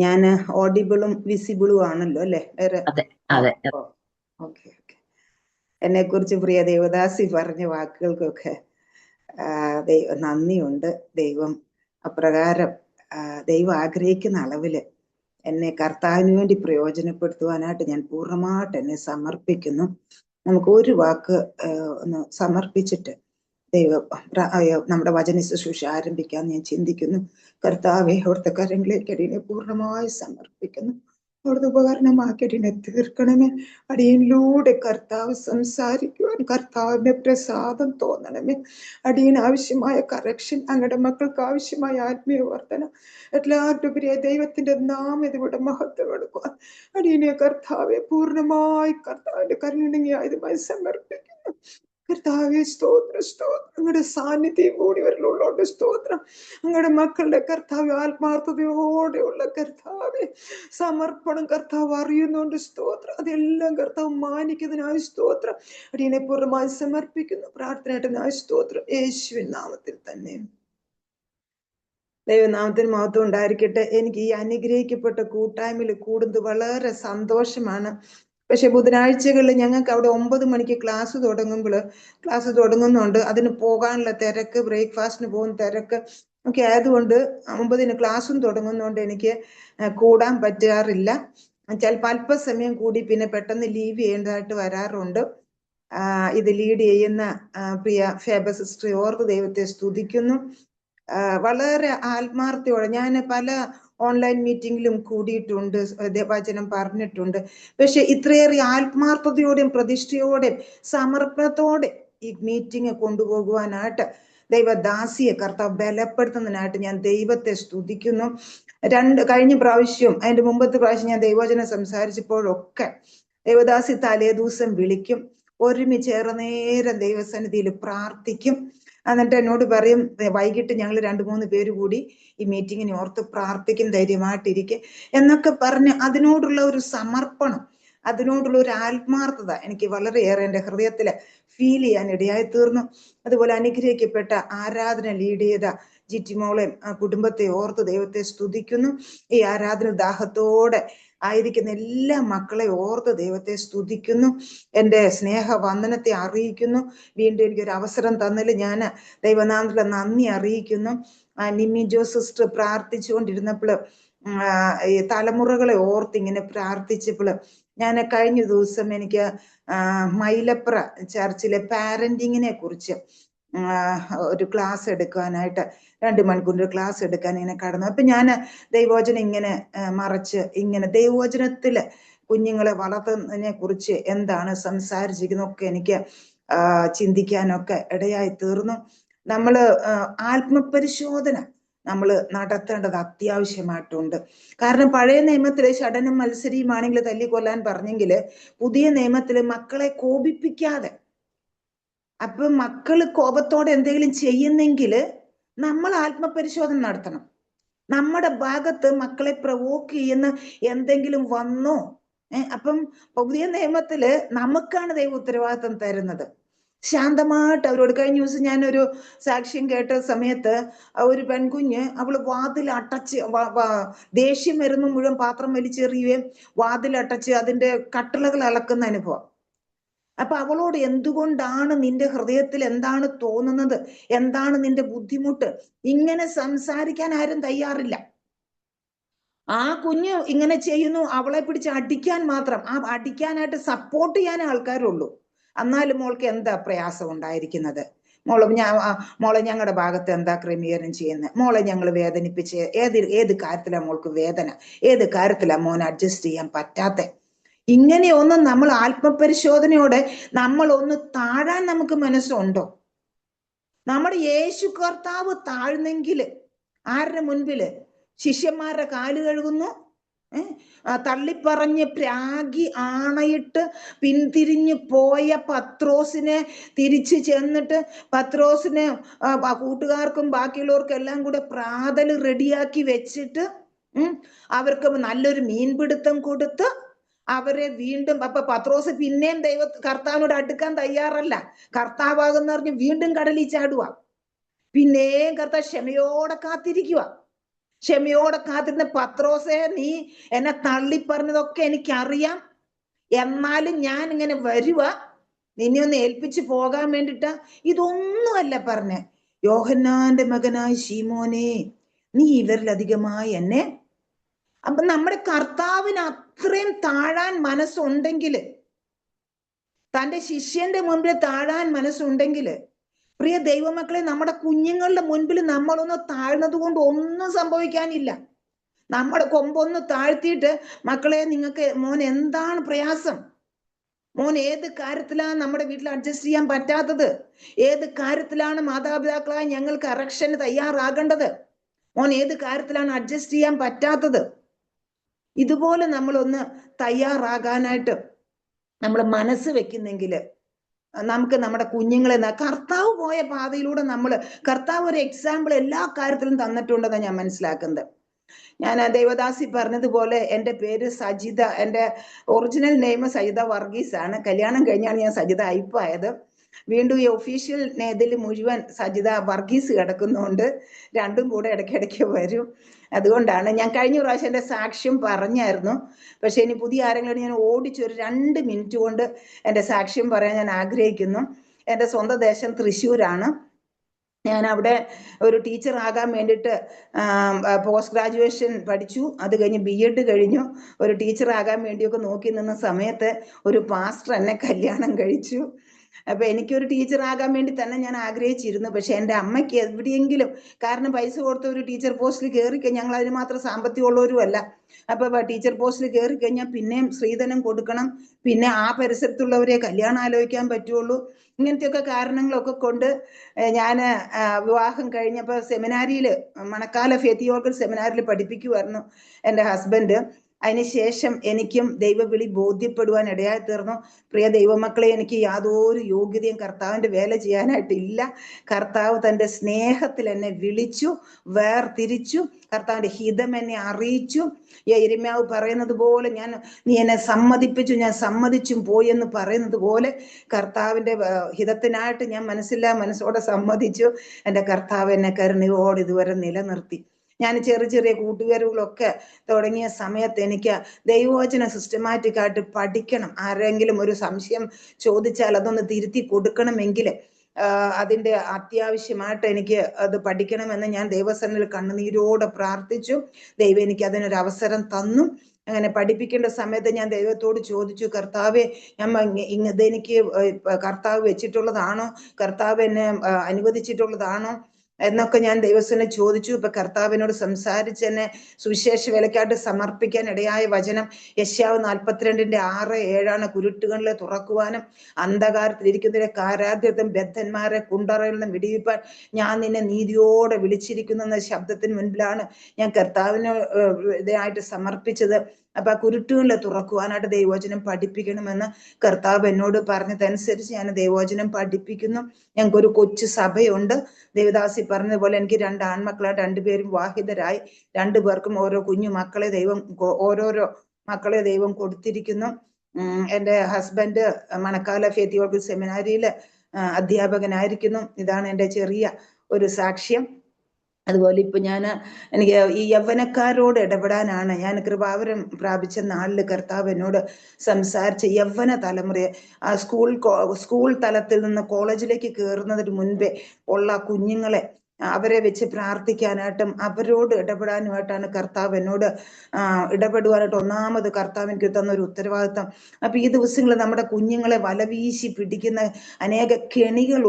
ഞാൻ ഓഡിബിളും വിസിബിളും ആണല്ലോ അല്ലെ? വേറെ ഓക്കെ. എന്നെ കുറിച്ച് പ്രിയ ദേവദാസി പറഞ്ഞ വാക്കുകൾക്കൊക്കെ നന്ദിയുണ്ട്. ദൈവം അപ്രകാരം ദൈവം ആഗ്രഹിക്കുന്ന അളവില് എന്നെ കർത്താവിന് വേണ്ടി പ്രയോജനപ്പെടുത്തുവാനായിട്ട് ഞാൻ പൂർണ്ണമായിട്ട് എന്നെ സമർപ്പിക്കുന്നു. നമുക്ക് ഒരു വാക്ക് ഒന്ന് സമർപ്പിച്ചിട്ട് നമ്മുടെ വചന ശുശ്രൂഷ ആരംഭിക്കാമെന്ന് ഞാൻ ചിന്തിക്കുന്നു. കർത്താവെ, അവിടുത്തെ കരങ്ങളിലേക്ക് അടിയനെ പൂർണ്ണമായി സമർപ്പിക്കുന്നു. അവിടുത്തെ ഉപകരണമാക്കി അടിയനെ തീർക്കണമേ. അടിയനിലൂടെ കർത്താവ് സംസാരിക്കുവാൻ കർത്താവിന്റെ പ്രസാദം തോന്നണമേ. അടിയന് ആവശ്യമായ കറക്ഷൻ, അങ്ങയുടെ മക്കൾക്ക് ആവശ്യമായ ആത്മീയ വർധന, എല്ലാവരുപരിയായ ദൈവത്തിന്റെ നാമത്തിലൂടെ മഹത്വം എടുക്കുവാൻ അടിയനെ കർത്താവെ പൂർണ്ണമായി കർത്താവിന്റെ കരുണയായതുമായി സമർപ്പിക്കുന്നു. കർത്താവെ, സ്തോത്രം. അങ്ങയുടെ സാന്നിധ്യം കൂടി വരലുള്ളോണ്ട് സ്തോത്രം. അങ്ങയുടെ മക്കളുടെ കർത്താവ് ആത്മാർത്ഥതയോടെയുള്ള കർത്താവെ സമർപ്പണം കർത്താവ് അറിയുന്നോണ്ട് സ്തോത്രം. അതെല്ലാം കർത്താവ് മാനിക്കുന്നതിനായി സ്തോത്രം. അടിയനെ പൂർണ്ണമായി സമർപ്പിക്കുന്നു. പ്രാർത്ഥനയായിട്ടിനായി സ്തോത്രം. യേശുവിൻ നാമത്തിൽ തന്നെ. ദൈവനാമത്തിന് മഹത്വം ഉണ്ടായിരിക്കട്ടെ. എനിക്ക് ഈ അനുഗ്രഹിക്കപ്പെട്ട കൂട്ടായ്മയിൽ കൂടുന്നത് വളരെ സന്തോഷമാണ്. പക്ഷെ ബുധനാഴ്ചകളിൽ ഞങ്ങൾക്ക് അവിടെ 9 മണിക്ക് ക്ലാസ് തുടങ്ങുന്നുണ്ട്. അതിന് പോകാനുള്ള തിരക്ക്, ബ്രേക്ക്ഫാസ്റ്റിന് പോകുന്ന തിരക്ക് ഒക്കെ ആയതുകൊണ്ട് 9-ന് ക്ലാസ്സും തുടങ്ങുന്നതുകൊണ്ട് എനിക്ക് കൂടാൻ പറ്റാറില്ല. ചിലപ്പോൾ അല്പസമയം കൂടി പിന്നെ പെട്ടെന്ന് ലീവ് ചെയ്യേണ്ടതായിട്ട് വരാറുണ്ട്. ഇത് ലീഡ് ചെയ്യുന്ന പ്രിയ ഫേബ സിസ്റ്റർ ഓർത്ത് ദൈവത്തെ സ്തുതിക്കുന്നു. വളരെ ആത്മാർത്ഥയോടെ ഞാൻ പല ഓൺലൈൻ മീറ്റിങ്ങിലും കൂടിയിട്ടുണ്ട്, വചനം പറഞ്ഞിട്ടുണ്ട്. പക്ഷെ ഇത്രയേറെ ആത്മാർത്ഥതയോടെയും പ്രതിഷ്ഠയോടെയും സമർപ്പണത്തോടെ ഈ മീറ്റിംഗ് കൊണ്ടുപോകുവാനായിട്ട് ദൈവദാസിയെ കർത്താവ് ബലപ്പെടുത്തുന്നതിനായിട്ട് ഞാൻ ദൈവത്തെ സ്തുതിക്കുന്നു. കഴിഞ്ഞ പ്രാവശ്യം, അതിന്റെ മുമ്പത്തെ പ്രാവശ്യം ഞാൻ ദൈവവചനം സംസാരിച്ചപ്പോഴൊക്കെ ദൈവദാസി തലേ ദിവസം വിളിക്കും, ഒരുമിച്ചേറെ നേരം ദൈവസന്നിധിയിൽ പ്രാർത്ഥിക്കും. എന്നിട്ട് എന്നോട് പറയും, വൈകിട്ട് ഞങ്ങൾ 2-3 പേര് കൂടി ഈ മീറ്റിങ്ങിനെ ഓർത്ത് പ്രാർത്ഥിക്കും, ധൈര്യമായിട്ടിരിക്കും എന്നൊക്കെ പറഞ്ഞ് അതിനോടുള്ള ഒരു സമർപ്പണം, അതിനോടുള്ള ഒരു ആത്മാർത്ഥത എനിക്ക് വളരെയേറെ എൻ്റെ ഹൃദയത്തില് ഫീൽ ചെയ്യാൻ ഇടയായി തീർന്നു. അതുപോലെ അനുഗ്രഹിക്കപ്പെട്ട ആരാധന ലീഡ് ചെയ്ത ജിറ്റിമോളെ കുടുംബത്തെ ഓർത്ത് ദൈവത്തെ സ്തുതിക്കുന്നു. ഈ ആരാധന ദാഹത്തോടെ ആയിരിക്കുന്ന എല്ലാ മക്കളെ ഓർത്ത് ദൈവത്തെ സ്തുതിക്കുന്നു. എൻ്റെ സ്നേഹവന്ദനത്തെ അറിയിക്കുന്നു. വീണ്ടും എനിക്കൊരു അവസരം തന്നതിൽ ഞാൻ ദൈവനാമത്തിലെ നന്ദി അറിയിക്കുന്നു. നിമ്മി ജോ സിസ്റ്റർ പ്രാർത്ഥിച്ചുകൊണ്ടിരുന്നപ്പോൾ ഈ തലമുറകളെ ഓർത്ത് ഇങ്ങനെ പ്രാർത്ഥിച്ചപ്പോൾ ഞാൻ കഴിഞ്ഞ ദിവസം എനിക്ക് മൈലപ്ര ചർച്ചിലെ പാരന്റിങ്ങിനെ കുറിച്ച് ഒരു ക്ലാസ് എടുക്കാനായിട്ട് 2 മണിക്കൂറിന്റെ ക്ലാസ് എടുക്കാൻ ഇങ്ങനെ കടന്നു. അപ്പൊ ഞാൻ ദൈവവചനം ഇങ്ങനെ മറച്ച് ഇങ്ങനെ ദൈവവചനത്തില് കുഞ്ഞുങ്ങളെ വളർത്തുന്നതിനെ കുറിച്ച് എന്താണ് സംസാരിച്ചിരിക്കുന്നതൊക്കെ എനിക്ക് ചിന്തിക്കാനൊക്കെ ഇടയായി തീർന്നു. നമ്മള് ആത്മപരിശോധന നമ്മൾ നടത്തേണ്ടത് അത്യാവശ്യമായിട്ടുണ്ട്. കാരണം പഴയ നിയമത്തില് ഷടനും മത്സരിയുമാണെങ്കിൽ തല്ലിക്കൊല്ലാൻ പറഞ്ഞെങ്കിൽ പുതിയ നിയമത്തില് മക്കളെ കോപിപ്പിക്കാതെ, അപ്പൊ മക്കള് കോപത്തോടെ എന്തെങ്കിലും ചെയ്യുന്നെങ്കിൽ നമ്മൾ ആത്മപരിശോധന നടത്തണം. നമ്മുടെ ഭാഗത്ത് മക്കളെ പ്രവോക്ക് ചെയ്യുന്ന എന്തെങ്കിലും വന്നോ? അപ്പം പുതിയ നിയമത്തില് നമുക്കാണ് ദൈവം ഉത്തരവാദിത്വം തരുന്നത്. ശാന്തമായിട്ട് അവരോട്. കഴിഞ്ഞ ദിവസം ഞാനൊരു സാക്ഷ്യം കേട്ട സമയത്ത് ഒരു പെൺകുഞ്ഞ് അവള് വാതിൽ അടച്ച്, ദേഷ്യം വരുന്ന മുഴുവൻ പാത്രം വലിച്ചെറിയുകയും വാതിലടച്ച് അതിന്റെ കട്ടിളകൾ അളക്കുന്ന അനുഭവം. അപ്പൊ അവളോട് എന്തുകൊണ്ടാണ്, നിന്റെ ഹൃദയത്തിൽ എന്താണ് തോന്നുന്നത്, എന്താണ് നിന്റെ ബുദ്ധിമുട്ട്, ഇങ്ങനെ സംസാരിക്കാൻ ആരും തയ്യാറില്ല. ആ കുഞ്ഞ് ഇങ്ങനെ ചെയ്യുന്നു, അവളെ പിടിച്ച് അടിക്കാൻ മാത്രം, ആ അടിക്കാനായിട്ട് സപ്പോർട്ട് ചെയ്യാൻ ആൾക്കാരുള്ളൂ. എന്നാലും മോൾക്ക് എന്താ പ്രയാസം ഉണ്ടായിരിക്കുന്നത്? മോളെ ഞങ്ങളുടെ ഭാഗത്ത് എന്താ ക്രമീകരണം ചെയ്യുന്നത്? മോളെ ഞങ്ങൾ വേദനിപ്പിച്ച് ഏത് കാര്യത്തിലാണ് മോൾക്ക് വേദന? ഏത് കാര്യത്തിലാണ് മോനെ അഡ്ജസ്റ്റ് ചെയ്യാൻ പറ്റാത്ത? ഇങ്ങനെയൊന്നും നമ്മൾ ആത്മപരിശോധനയോടെ നമ്മൾ ഒന്ന് താഴാൻ നമുക്ക് മനസ്സുണ്ടോ? നമ്മുടെ യേശു കർത്താവ് താഴ്ന്നെങ്കിൽ ആരുടെ മുൻപില്? ശിഷ്യന്മാരുടെ കാല് കഴുകുന്നു, തള്ളിപ്പറഞ്ഞ് പ്രാഗി ആണയിട്ട് പിന്തിരിഞ്ഞു പോയ പത്രോസിനെ തിരിച്ചു ചെന്നിട്ട് പത്രോസിനെ കൂട്ടുകാർക്കും ബാക്കിയുള്ളവർക്കും എല്ലാം കൂടെ പ്രാതൽ റെഡിയാക്കി വെച്ചിട്ട് അവർക്ക് നല്ലൊരു മീൻപിടുത്തം കൊടുത്ത് അവരെ വീണ്ടും, അപ്പൊ പത്രോസ് പിന്നെയും കർത്താവിനോട് അടുക്കാൻ തയ്യാറല്ല. കർത്താവാകുന്ന പറഞ്ഞ് വീണ്ടും കടലിൽ ചാടുക. പിന്നെയും കർത്താവ് ക്ഷമയോടെ കാത്തിരിക്കുക. ക്ഷമയോടെ കാത്തിരുന്ന പത്രോസേ, നീ എന്നെ തള്ളിപ്പറഞ്ഞതൊക്കെ എനിക്കറിയാം, എന്നാലും ഞാൻ ഇങ്ങനെ വരുക, നിന്നെ ഒന്ന് ഏൽപ്പിച്ചു പോകാൻ വേണ്ടിട്ടാ. ഇതൊന്നുമല്ല പറഞ്ഞ, യോഹന്നാന്റെ മകനായ ശീമോനെ, നീ ഇവരിലധികമായി എന്നെ. അപ്പൊ നമ്മുടെ കർത്താവിന് അത്രയും താഴാൻ മനസ്സുണ്ടെങ്കിൽ, തന്റെ ശിഷ്യന്റെ മുൻപിൽ താഴാൻ മനസ്സുണ്ടെങ്കിൽ, പ്രിയ ദൈവമക്കളെ, നമ്മുടെ കുഞ്ഞുങ്ങളുടെ മുൻപിൽ നമ്മളൊന്ന് താഴ്ന്നത് കൊണ്ട് ഒന്നും സംഭവിക്കാനില്ല. നമ്മുടെ കൊമ്പൊന്ന് താഴ്ത്തിയിട്ട്, മക്കളെ നിങ്ങൾക്ക് മോൻ എന്താണ് പ്രയാസം, മോൻ ഏത് കാര്യത്തിലാണ് നമ്മുടെ വീട്ടിൽ അഡ്ജസ്റ്റ് ചെയ്യാൻ പറ്റാത്തത്, ഏത് കാര്യത്തിലാണ് മാതാപിതാക്കളായി ഞങ്ങൾ കറക്ഷന് തയ്യാറാകേണ്ടത്, മോൻ ഏത് കാര്യത്തിലാണ് അഡ്ജസ്റ്റ് ചെയ്യാൻ പറ്റാത്തത്, ഇതുപോലെ നമ്മളൊന്ന് തയ്യാറാകാനായിട്ട് നമ്മൾ മനസ്സ് വെക്കുന്നെങ്കിൽ നമുക്ക് നമ്മുടെ കുഞ്ഞുങ്ങളെ, കർത്താവ് പോയ പാതയിലൂടെ കർത്താവ് ഒരു എക്സാമ്പിൾ എല്ലാ കാര്യത്തിലും തന്നിട്ടുണ്ടെന്നാണ് ഞാൻ മനസ്സിലാക്കുന്നത്. ഞാൻ ദേവദാസി പറഞ്ഞതുപോലെ എൻ്റെ പേര് സജിത, എൻ്റെ ഒറിജിനൽ നെയിം സജിത വർഗീസ് ആണ്. കല്യാണം കഴിഞ്ഞാണ് ഞാൻ സജിത അയ്പായത്. വീണ്ടും ഈ ഒഫീഷ്യൽ ഇതിൽ മുഴുവൻ സജിത വർഗീസ് കിടക്കുന്നുണ്ട്. രണ്ടും കൂടെ ഇടയ്ക്കിടയ്ക്ക് വരും. അതുകൊണ്ടാണ് ഞാൻ കഴിഞ്ഞ പ്രാവശ്യം എൻ്റെ സാക്ഷ്യം പറഞ്ഞായിരുന്നു. പക്ഷെ ഇനി പുതിയ ആരെങ്കിലും ഞാൻ ഓടിച്ചൊരു 2 മിനിറ്റ് കൊണ്ട് എൻ്റെ സാക്ഷ്യം പറയാൻ ഞാൻ ആഗ്രഹിക്കുന്നു. എൻ്റെ സ്വന്തം ദേശം തൃശ്ശൂരാണ്. ഞാൻ അവിടെ ഒരു ടീച്ചർ ആകാൻ വേണ്ടിയിട്ട് പോസ്റ്റ് ഗ്രാജുവേഷൻ പഠിച്ചു. അത് കഴിഞ്ഞ് BEd കഴിഞ്ഞു. ഒരു ടീച്ചർ ആകാൻ വേണ്ടിയൊക്കെ നോക്കി നിന്ന സമയത്ത് ഒരു പാസ്റ്റർ എന്നെ കല്യാണം കഴിച്ചു. അപ്പൊ എനിക്കൊരു ടീച്ചർ ആകാൻ വേണ്ടി തന്നെ ഞാൻ ആഗ്രഹിച്ചിരുന്നു. പക്ഷെ എൻ്റെ അമ്മയ്ക്ക് എവിടെയെങ്കിലും, കാരണം പൈസ കൊടുത്ത ഒരു ടീച്ചർ പോസ്റ്റിൽ കയറിക്കഴിഞ്ഞാൽ, ഞങ്ങൾ അതിന് മാത്രം സാമ്പത്തികമുള്ളവരും അല്ല. അപ്പൊ ടീച്ചർ പോസ്റ്റിൽ കയറി കഴിഞ്ഞാൽ പിന്നെയും സ്ത്രീധനം കൊടുക്കണം, പിന്നെ ആ പരിസരത്തുള്ളവരെ കല്യാണം ആലോചിക്കാൻ പറ്റുള്ളൂ. ഇങ്ങനത്തെയൊക്കെ കാരണങ്ങളൊക്കെ കൊണ്ട് ഞാൻ വിവാഹം കഴിഞ്ഞപ്പോൾ സെമിനാരിയിൽ, മണക്കാല ഫെത്തിയോർക്കൽ സെമിനാരിൽ പഠിപ്പിക്കുമായിരുന്നു എൻ്റെ ഹസ്ബൻഡ്. അതിനുശേഷം എനിക്കും ദൈവവിളി ബോധ്യപ്പെടുവാൻ ഇടയായി തീർന്നു. പ്രിയ ദൈവമക്കളെ, എനിക്ക് യാതൊരു യോഗ്യതയും കർത്താവിൻ്റെ വേല ചെയ്യാനായിട്ടില്ല. കർത്താവ് തൻ്റെ സ്നേഹത്തിൽ എന്നെ വിളിച്ചു, വേർതിരിച്ചു, കർത്താവിൻ്റെ ഹിതം എന്നെ അറിയിച്ചു. യിരെമ്യാവ് പറയുന്നത് പോലെ, നീ എന്നെ സമ്മതിപ്പിച്ചു, ഞാൻ സമ്മതിച്ചും പോയി എന്ന് പറയുന്നത് പോലെ, കർത്താവിൻ്റെ ഹിതത്തിനായിട്ട് ഞാൻ മനസ്സോടെ സമ്മതിച്ചു. എൻ്റെ കർത്താവ് എന്നെ കരുണയോടെ ഇതുവരെ നിലനിർത്തി. ഞാൻ ചെറിയ കൂട്ടുകാരുകളൊക്കെ തുടങ്ങിയ സമയത്ത് എനിക്ക് ദൈവവചനം സിസ്റ്റമാറ്റിക് ആയിട്ട് പഠിക്കണം. ആരെങ്കിലും ഒരു സംശയം ചോദിച്ചാൽ അതൊന്ന് തിരുത്തി കൊടുക്കണമെങ്കിൽ അതിൻ്റെ അത്യാവശ്യമായിട്ട് എനിക്ക് അത് പഠിക്കണമെന്ന് ഞാൻ ദൈവസന്നിധിയിൽ കണ്ണുനീരോടെ പ്രാർത്ഥിച്ചു. ദൈവം എനിക്ക് അതിനൊരു അവസരം തന്നു. അങ്ങനെ പഠിപ്പിക്കേണ്ട സമയത്ത് ഞാൻ ദൈവത്തോട് ചോദിച്ചു, കർത്താവെ, ഇതെനിക്ക് കർത്താവ് വെച്ചിട്ടുള്ളതാണോ, കർത്താവ് എന്നെ അനുവദിച്ചിട്ടുള്ളതാണോ എന്നൊക്കെ ഞാൻ ദൈവത്തിനെ ചോദിച്ചു. ഇപ്പൊ കർത്താവിനോട് സംസാരിച്ച് എന്നെ സുവിശേഷ വേലയ്ക്കായിട്ട് സമർപ്പിക്കാൻ ഇടയായ വചനം യെശയ്യാവ് 42:6-7 കുരുട്ടുകളിലെ തുറക്കുവാനും അന്ധകാരത്തിലിരിക്കുന്നതിനെ കാരാഗ്രഹത്തും ബദ്ധന്മാരെ കുണ്ടറയിൽ നിന്ന് വിടിവിപ്പാൻ ഞാൻ നിന്നെ നീതിയോടെ വിളിച്ചിരിക്കുന്നു എന്ന ശബ്ദത്തിന് മുൻപിലാണ് ഞാൻ കർത്താവിന് ഇതായിട്ട് സമർപ്പിച്ചത്. അപ്പൊ ആ കുരുട്ടുകളിലെ തുറക്കുവാനായിട്ട് ദൈവവചനം പഠിപ്പിക്കണമെന്ന് കർത്താവ് എന്നോട് പറഞ്ഞതനുസരിച്ച് ഞാൻ ദൈവവചനം പഠിപ്പിക്കുന്നു. ഞങ്ങൾക്കൊരു കൊച്ചു സഭയുണ്ട്. ദേവദാസി പറഞ്ഞതുപോലെ എനിക്ക് 2 ആൺമക്കളാണ്. 2 പേരും വിവാഹിതരായി. 2 പേർക്കും ഓരോ കുഞ്ഞു മക്കളെ ഓരോരോ മക്കളെ ദൈവം കൊടുത്തിരിക്കുന്നു. എൻ്റെ ഹസ്ബൻഡ് മണക്കാല ഫെത്തിയോർക്കൽ സെമിനാരിയിൽ അധ്യാപകനായിരിക്കുന്നു. ഇതാണ് എൻ്റെ ചെറിയ ഒരു സാക്ഷ്യം. അതുപോലെ ഇപ്പൊ എനിക്ക് ഈ യൗവനക്കാരോട് ഇടപെടാനാണ്. ഞാൻ കൃപാവരം പ്രാപിച്ച നാളിൽ കർത്താവ് എന്നോട് സംസാരിച്ച യൗവന തലമുറയെ, ആ സ്കൂൾ തലത്തിൽ നിന്ന് കോളേജിലേക്ക് കയറുന്നതിന് മുൻപേ ഉള്ള കുഞ്ഞുങ്ങളെ, അവരെ വെച്ച് പ്രാർത്ഥിക്കാനായിട്ടും അവരോട് ഇടപെടാനുമായിട്ടാണ് കർത്താവ് എന്നോട് ഇടപെടുവാനായിട്ട് ഒന്നാമത് കർത്താവ് എനിക്ക് തന്ന ഒരു ഉത്തരവാദിത്തം. അപ്പൊ ഈ ദിവസങ്ങളിൽ നമ്മുടെ കുഞ്ഞുങ്ങളെ വലവീശി പിടിക്കുന്ന അനേക കെണികൾ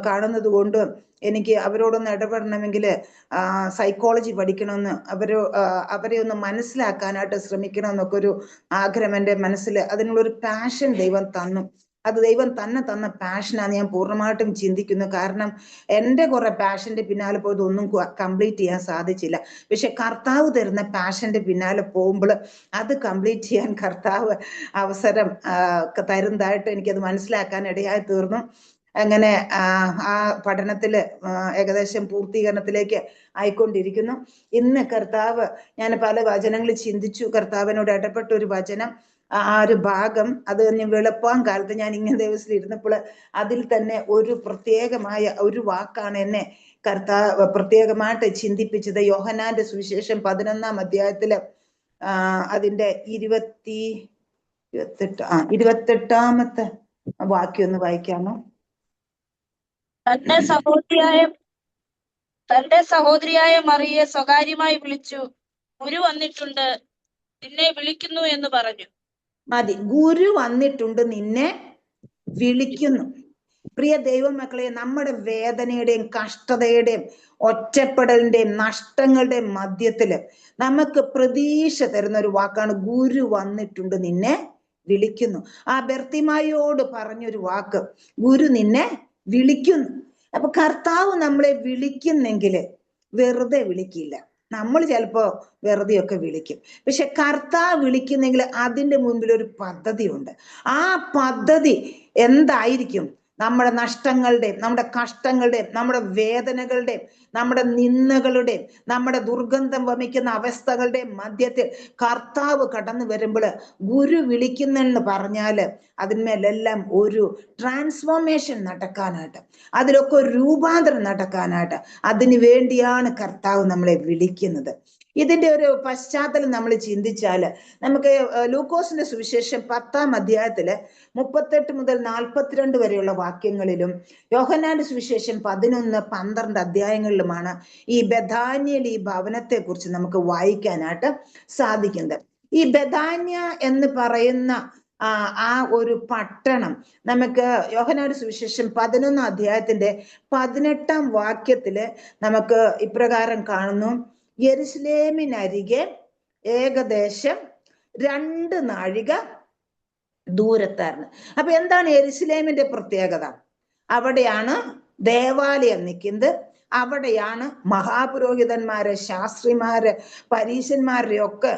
കാണുന്നത് കൊണ്ട് എനിക്ക് അവരോടൊന്ന് ഇടപെടണമെങ്കിൽ സൈക്കോളജി പഠിക്കണമെന്ന്, അവരെ ഒന്ന് മനസ്സിലാക്കാനായിട്ട് ശ്രമിക്കണമെന്നൊക്കെ ഒരു ആഗ്രഹം എൻ്റെ മനസ്സിൽ, അതിനുള്ളൊരു പാഷൻ ദൈവം തന്നു. അത് ദൈവം തന്നെ തന്ന പാഷനാണ് ഞാൻ പൂർണ്ണമായിട്ടും ചിന്തിക്കുന്നു. കാരണം എൻ്റെ കുറെ പാഷന്റെ പിന്നാലെ പോയത് ഒന്നും കംപ്ലീറ്റ് ചെയ്യാൻ സാധിച്ചില്ല. പക്ഷെ കർത്താവ് തരുന്ന പാഷന്റെ പിന്നാലെ പോകുമ്പോൾ അത് കംപ്ലീറ്റ് ചെയ്യാൻ കർത്താവ് അവസരം തരുന്നതായിട്ട് എനിക്കത് മനസ്സിലാക്കാൻ ഇടയായി തീർന്നു. അങ്ങനെ ആ പഠനത്തില് ഏകദേശം പൂർത്തീകരണത്തിലേക്ക് ആയിക്കൊണ്ടിരിക്കുന്നു. ഇന്ന് കർത്താവ്, ഞാൻ പല വചനങ്ങൾ ചിന്തിച്ചു, കർത്താവിനോട് ഇടപെട്ട ഒരു വചനം, ആ ഒരു ഭാഗം, അത് ഞാൻ വെളുപ്പാൻ കാലത്ത് ഞാൻ ഇങ്ങനെ ദിവസം ഇരുന്നപ്പോൾ അതിൽ തന്നെ ഒരു പ്രത്യേകമായ ഒരു വാക്കാണ് എന്നെ പ്രത്യേകമായിട്ട് ചിന്തിപ്പിച്ചത് യോഹന്നാന്റെ സുവിശേഷം 11-ാം അധ്യായത്തില് അതിന്റെ 28-ാമത്തെ വാക്യം ഒന്ന് വായിക്കാമോ? തന്റെ സഹോദരിയായ മറിയെ സ്വകാര്യമായി വിളിച്ചു, ഗുരു വന്നിട്ടുണ്ട്, നിന്നെ വിളിക്കുന്നു എന്ന് പറഞ്ഞു. മതി, ഗുരു വന്നിട്ടുണ്ട്, നിന്നെ വിളിക്കുന്നു. പ്രിയ ദൈവമക്കളെ, നമ്മുടെ വേദനയുടെയും കഷ്ടതയുടെയും ഒറ്റപ്പെടലിന്റെയും നഷ്ടങ്ങളുടെയും മധ്യത്തില് നമുക്ക് പ്രതീക്ഷ തരുന്ന ഒരു വാക്കാണ് ഗുരു വന്നിട്ടുണ്ട്, നിന്നെ വിളിക്കുന്നു. ആ ബർത്തിമായിയോട് പറഞ്ഞൊരു വാക്ക്, ഗുരു നിന്നെ വിളിക്കുന്നു. അപ്പൊ കർത്താവ് നമ്മളെ വിളിക്കുന്നെങ്കില് വെറുതെ വിളിക്കില്ല. നമ്മൾ ചിലപ്പോ വെറുതെയൊക്കെ വിളിക്കും, പക്ഷെ കർത്താവ് വിളിക്കുന്നെങ്കിൽ അതിന്റെ മുൻപിൽ ഒരു പദ്ധതി ഉണ്ട്. ആ പദ്ധതി എന്തായിരിക്കും? നമ്മുടെ നഷ്ടങ്ങളുടെയും നമ്മുടെ കഷ്ടങ്ങളുടെയും നമ്മുടെ വേദനകളുടെയും നമ്മുടെ നിന്ദകളുടെയും നമ്മുടെ ദുർഗന്ധം വമിക്കുന്ന അവസ്ഥകളുടെയും മധ്യത്തിൽ കർത്താവ് കടന്നു വരുമ്പോൾ ഗുരു വിളിക്കുന്നെന്ന് പറഞ്ഞാല് അതിന്മേലെല്ലാം ഒരു ട്രാൻസ്ഫോർമേഷൻ നടക്കാനായിട്ട്, അതിലൊക്കെ ഒരു രൂപാന്തരം നടക്കാനായിട്ട്, അതിനു വേണ്ടിയാണ് കർത്താവ് നമ്മളെ വിളിക്കുന്നത്. ഇതിന്റെ ഒരു പശ്ചാത്തലം നമ്മൾ ചിന്തിച്ചാല് നമുക്ക് ലൂക്കോസിന്റെ സുവിശേഷം 10-ാം അധ്യായത്തില് 38 മുതൽ 42 വരെയുള്ള വാക്യങ്ങളിലും യോഹന്നാന്റെ സുവിശേഷം 11-12 അധ്യായങ്ങളിലുമാണ് ഈ ബഥാന്യയിൽ ഈ ഭവനത്തെ കുറിച്ച് നമുക്ക് വായിക്കാനായിട്ട് സാധിക്കുന്നത്. ഈ ബഥാന്യ എന്ന് പറയുന്ന ആ ഒരു പട്ടണം നമുക്ക് യോഹന്നാന്റെ സുവിശേഷം 11-ാം അധ്യായത്തിന്റെ 18-ാം വാക്യത്തില് നമുക്ക് ഇപ്രകാരം കാണുന്നു: യെരുശലേമിനരികെ ഏകദേശം 2 നാഴിക ദൂരത്തായിരുന്നു. അപ്പൊ എന്താണ് യെരുശലേമിന്റെ പ്രത്യേകത? അവിടെയാണ് ദേവാലയം നിൽക്കുന്നത്, അവിടെയാണ് മഹാപുരോഹിതന്മാര്, ശാസ്ത്രിമാര്, പരീശന്മാരുടെ ഒക്കെ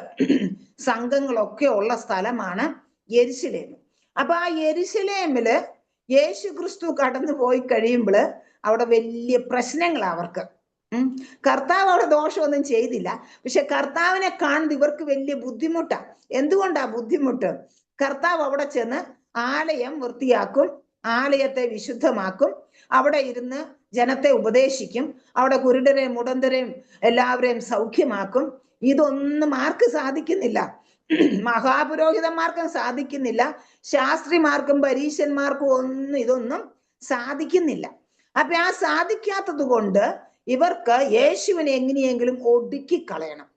സംഘങ്ങളൊക്കെ ഉള്ള സ്ഥലമാണ് യെരുശലേം. അപ്പൊ ആ യെരുശലേമില് യേശു ക്രിസ്തു കടന്നു പോയി കഴിയുമ്പോൾ അവിടെ വലിയ പ്രശ്നങ്ങളാണ് അവർക്ക്. കർത്താവ് അവിടെ ദോഷമൊന്നും ചെയ്തില്ല, പക്ഷെ കർത്താവിനെ കാണുന്നത് ഇവർക്ക് വലിയ ബുദ്ധിമുട്ടാണ്. എന്തുകൊണ്ടാ ബുദ്ധിമുട്ട്? കർത്താവ് അവിടെ ചെന്ന് ആലയം വൃത്തിയാക്കും, ആലയത്തെ വിശുദ്ധമാക്കും, അവിടെ ഇരുന്ന് ജനത്തെ ഉപദേശിക്കും, അവിടെ കുരുടരെയും മുടന്തരെയും എല്ലാവരെയും സൗഖ്യമാക്കും. ഇതൊന്നും ആർക്ക് സാധിക്കുന്നില്ല? മഹാപുരോഹിതന്മാർക്കും സാധിക്കുന്നില്ല, ശാസ്ത്രിമാർക്കും പരീശന്മാർക്കും ഇതൊന്നും സാധിക്കുന്നില്ല. അപ്പൊ ആ സാധിക്കാത്തത് കൊണ്ട് ഇവർക്ക് യേശുവിനെ എങ്ങനെയെങ്കിലും ഒടുക്കി കളയണം.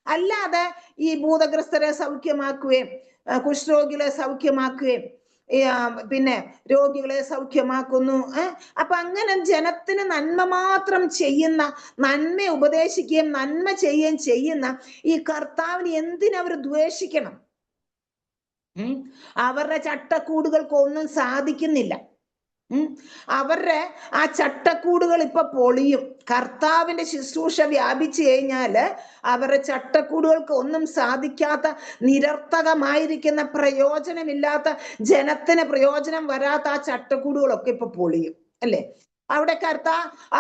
അല്ലാതെ ഈ ഭൂതഗ്രസ്തരെ സൗഖ്യമാക്കുകയും കുഷ്ഠരോഗികളെ സൗഖ്യമാക്കുകയും പിന്നെ രോഗികളെ സൗഖ്യമാക്കുന്നു. അപ്പൊ അങ്ങനെ ജനത്തിന് നന്മ മാത്രം ചെയ്യുന്ന, നന്മ ഉപദേശിക്കുകയും നന്മ ചെയ്യുകയും ചെയ്യുന്ന ഈ കർത്താവിന് എന്തിനവർ ദ്വേഷിക്കണം? അവരുടെ ചട്ടക്കൂടുകൾക്കൊന്നും സാധിക്കുന്നില്ല. അവരുടെ ആ ചട്ടക്കൂടുകൾ ഇപ്പൊ പൊളിയും. കർത്താവിന്റെ ശുശ്രൂഷ വ്യാപിച്ചു കഴിഞ്ഞാല് അവരുടെ ചട്ടക്കൂടുകൾക്ക് ഒന്നും സാധിക്കാത്ത, നിരർത്ഥകമായിരിക്കുന്ന, പ്രയോജനമില്ലാത്ത, ജനത്തിന് പ്രയോജനം വരാത്ത ആ ചട്ടക്കൂടുകളൊക്കെ ഇപ്പൊ പൊളിയും, അല്ലേ? അവിടെ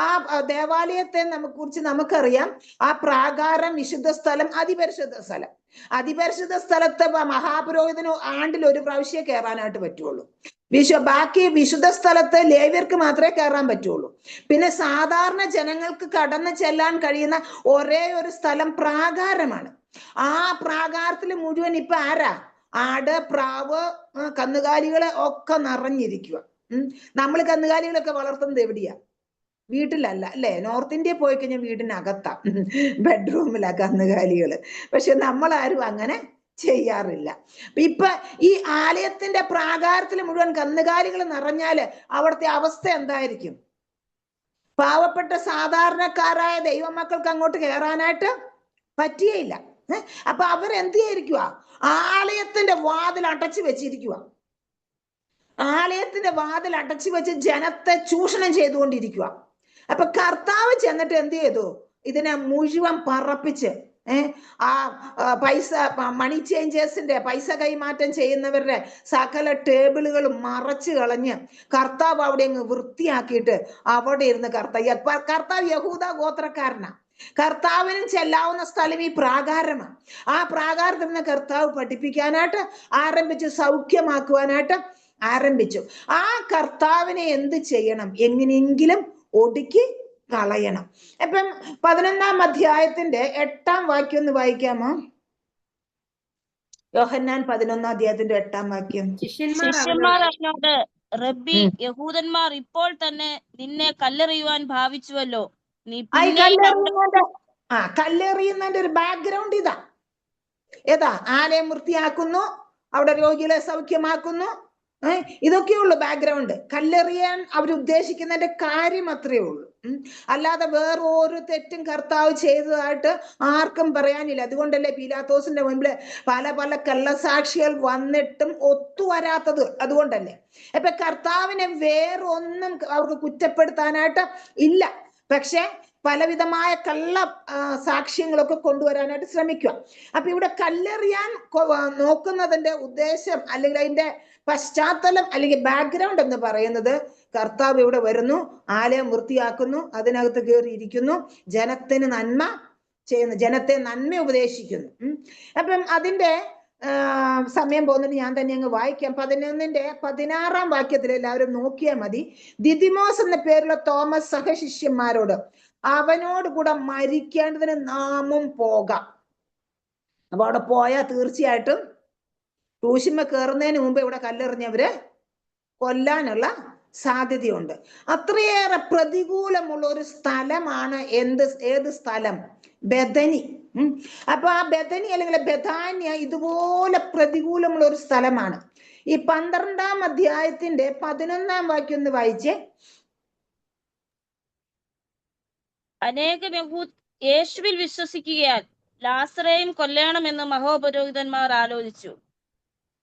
ആ ദേവാലയത്തെ കുറിച്ച് നമുക്കറിയാം. ആ പ്രാകാരം, വിശുദ്ധ സ്ഥലം, അതിപരിശുദ്ധ സ്ഥലം. അതിപരിശുദ്ധ സ്ഥലത്ത് മഹാപുരോഹിതന് ആണ്ടിൽ ഒരു പ്രാവശ്യം കയറാനായിട്ട് പറ്റുള്ളൂ. ബാക്കി വിശുദ്ധ സ്ഥലത്ത് ലേവ്യർക്ക് മാത്രമേ കയറാൻ പറ്റുള്ളൂ. പിന്നെ സാധാരണ ജനങ്ങൾക്ക് കടന്നു ചെല്ലാൻ കഴിയുന്ന ഒരേ ഒരു സ്ഥലം പ്രാകാരമാണ്. ആ പ്രാകാരത്തിൽ മുഴുവൻ ഇപ്പൊ ആരാ? ആട്, പ്രാവ്, കന്നുകാലികളെ ഒക്കെ നിറഞ്ഞിരിക്കുക. നമ്മൾ കന്നുകാലികളൊക്കെ വളർത്തുന്നത് എവിടെയാ? വീട്ടിലല്ല, അല്ലെ? നോർത്ത് ഇന്ത്യ പോയി കഴിഞ്ഞാൽ വീടിനകത്താ, ബെഡ്റൂമിലാ കന്നുകാലികള്. പക്ഷെ നമ്മളാരും അങ്ങനെ ചെയ്യാറില്ല. ഇപ്പൊ ഈ ആലയത്തിന്റെ പ്രാകാരത്തിൽ മുഴുവൻ കന്നുകാലികൾ നിറഞ്ഞാല് അവിടുത്തെ അവസ്ഥ എന്തായിരിക്കും? പാവപ്പെട്ട സാധാരണക്കാരായ ദൈവമക്കൾക്ക് അങ്ങോട്ട് കയറാനായിട്ട് പറ്റിയില്ല. അപ്പൊ അവരെന്ത് ചെയ്തിരിക്കുക? ആലയത്തിന്റെ വാതിൽ അടച്ചു വെച്ചിരിക്കുക. ആലയത്തിന്റെ വാതിൽ അടച്ചു വെച്ച് ജനത്തെ ചൂഷണം ചെയ്തുകൊണ്ടിരിക്കുക. അപ്പൊ കർത്താവ് ചെന്നിട്ട് എന്ത് ചെയ്തു? ഇതിനെ മുഴുവൻ പറപ്പിച്ച് ആ പൈസ, മണി ചേഞ്ചേഴ്സിന്റെ, പൈസ കൈമാറ്റം ചെയ്യുന്നവരുടെ സകല ടേബിളുകളും മറച്ചു കളഞ്ഞ് കർത്താവ് അവിടെ അങ്ങ് വൃത്തിയാക്കിയിട്ട് അവിടെ ഇരുന്ന് കർത്താവ് യഹൂദ ഗോത്രക്കാരനാ. കർത്താവിനും ചെല്ലാവുന്ന സ്ഥലം ഈ പ്രാകാരമാണ്. ആ പ്രാകാരത്തിൽ നിന്ന് കർത്താവ് പഠിപ്പിക്കാനായിട്ട് ആരംഭിച്ചു, സൗഖ്യമാക്കുവാനായിട്ട് ആരംഭിച്ചു. ആ കർത്താവിനെ എന്ത് ചെയ്യണം? എങ്ങനെയെങ്കിലും ഒടുക്കി കളയണം. അപ്പം 11-ാം അധ്യായത്തിന്റെ 8-ാം വാക്യം ഒന്ന് വായിക്കാമോ? യോഹന്നാൻ 11-ാം അധ്യായത്തിന്റെ 8-ാം വാക്യം. ശിഷ്യന്മാർ അവനോട്, റബ്ബി, യഹൂദന്മാർ ഇപ്പോൾ തന്നെ നിന്നെ കല്ലെറിയുവാൻ ഭാവിച്ചുവല്ലോ, നീ പിന്നെയും അവിടെ കല്ലെറിയുന്നതിന്റെ ഒരു ബാക്ക്ഗ്രൗണ്ട് ഇതാ. ഏതാ? ആലയം വൃത്തിയാക്കുന്നു, അവിടെ രോഗികളെ സൗഖ്യമാക്കുന്നു, ഇതൊക്കെയുള്ളൂ ബാക്ക്ഗ്രൗണ്ട്. കല്ലെറിയാൻ അവരുദ്ദേശിക്കുന്നതിന്റെ കാര്യം അത്രയേ ഉള്ളൂ. അല്ലാതെ വേറെ ഒരു തെറ്റും കർത്താവ് ചെയ്തതായിട്ട് ആർക്കും പറയാനില്ല. അതുകൊണ്ടല്ലേ പീലാത്തോസിന്റെ മുമ്പില് പല പല കള്ളസാക്ഷികൾ വന്നിട്ടും ഒത്തുവരാത്തത്. അതുകൊണ്ടല്ലേ. അപ്പൊ കർത്താവിനെ വേറൊന്നും അവർക്ക് കുറ്റപ്പെടുത്താനായിട്ട് ഇല്ല. പക്ഷെ പലവിധമായ കള്ള സാക്ഷ്യങ്ങളൊക്കെ കൊണ്ടുവരാനായിട്ട് ശ്രമിക്കുക. അപ്പൊ ഇവിടെ കല്ലെറിയാൻ നോക്കുന്നതിന്റെ ഉദ്ദേശം അല്ലെങ്കിൽ അതിന്റെ പശ്ചാത്തലം അല്ലെങ്കിൽ ബാക്ക്ഗ്രൗണ്ട് എന്ന് പറയുന്നത്, കർത്താവ് ഇവിടെ വരുന്നു, ആലയം വൃത്തിയാക്കുന്നു, അതിനകത്ത് കയറിയിരിക്കുന്നു, ജനത്തിന് നന്മ ചെയ്യുന്നു, ജനത്തെ നന്മ ഉപദേശിക്കുന്നു. അപ്പം അതിന്റെ സമയം പോകുന്നുണ്ട്, ഞാൻ തന്നെ അങ്ങ് വായിക്കാം. 11-ന്റെ 16-ാം വാക്യത്തിൽ എല്ലാവരും നോക്കിയാൽ മതി. ദിദിമോസ് എന്ന പേരുള്ള തോമസ് സഹശിഷ്യന്മാരോട്, അവനോട് കൂടെ മരിക്കേണ്ടതിന് നാമും പോകാം. അപ്പൊ അവിടെ പോയാൽ തീർച്ചയായിട്ടും ക്രൂശിന്മേൽ കയറുന്നതിന് മുമ്പ് ഇവിടെ കല്ലെറിഞ്ഞവര് കൊല്ലാനുള്ള സാധ്യതയുണ്ട്. അത്രയേറെ പ്രതികൂലമുള്ള ഒരു സ്ഥലമാണ് ഏത് സ്ഥലം? ബെഥനി. അപ്പൊ ആ ബെഥനി അല്ലെങ്കിൽ ബെഥാന്യ ഇതുപോലെ പ്രതികൂലമുള്ള ഒരു സ്ഥലമാണ്. ഈ 12-ാം അധ്യായത്തിന്റെ 11-ാം വാക്യം ഒന്ന് വായിച്ചേ. അനേകം യേശുവിൽ വിശ്വസിക്കുകയാൽ ലാസറേയും കൊല്ലണമെന്ന് മഹോപുരോഹിതന്മാർ ആലോചിച്ചു.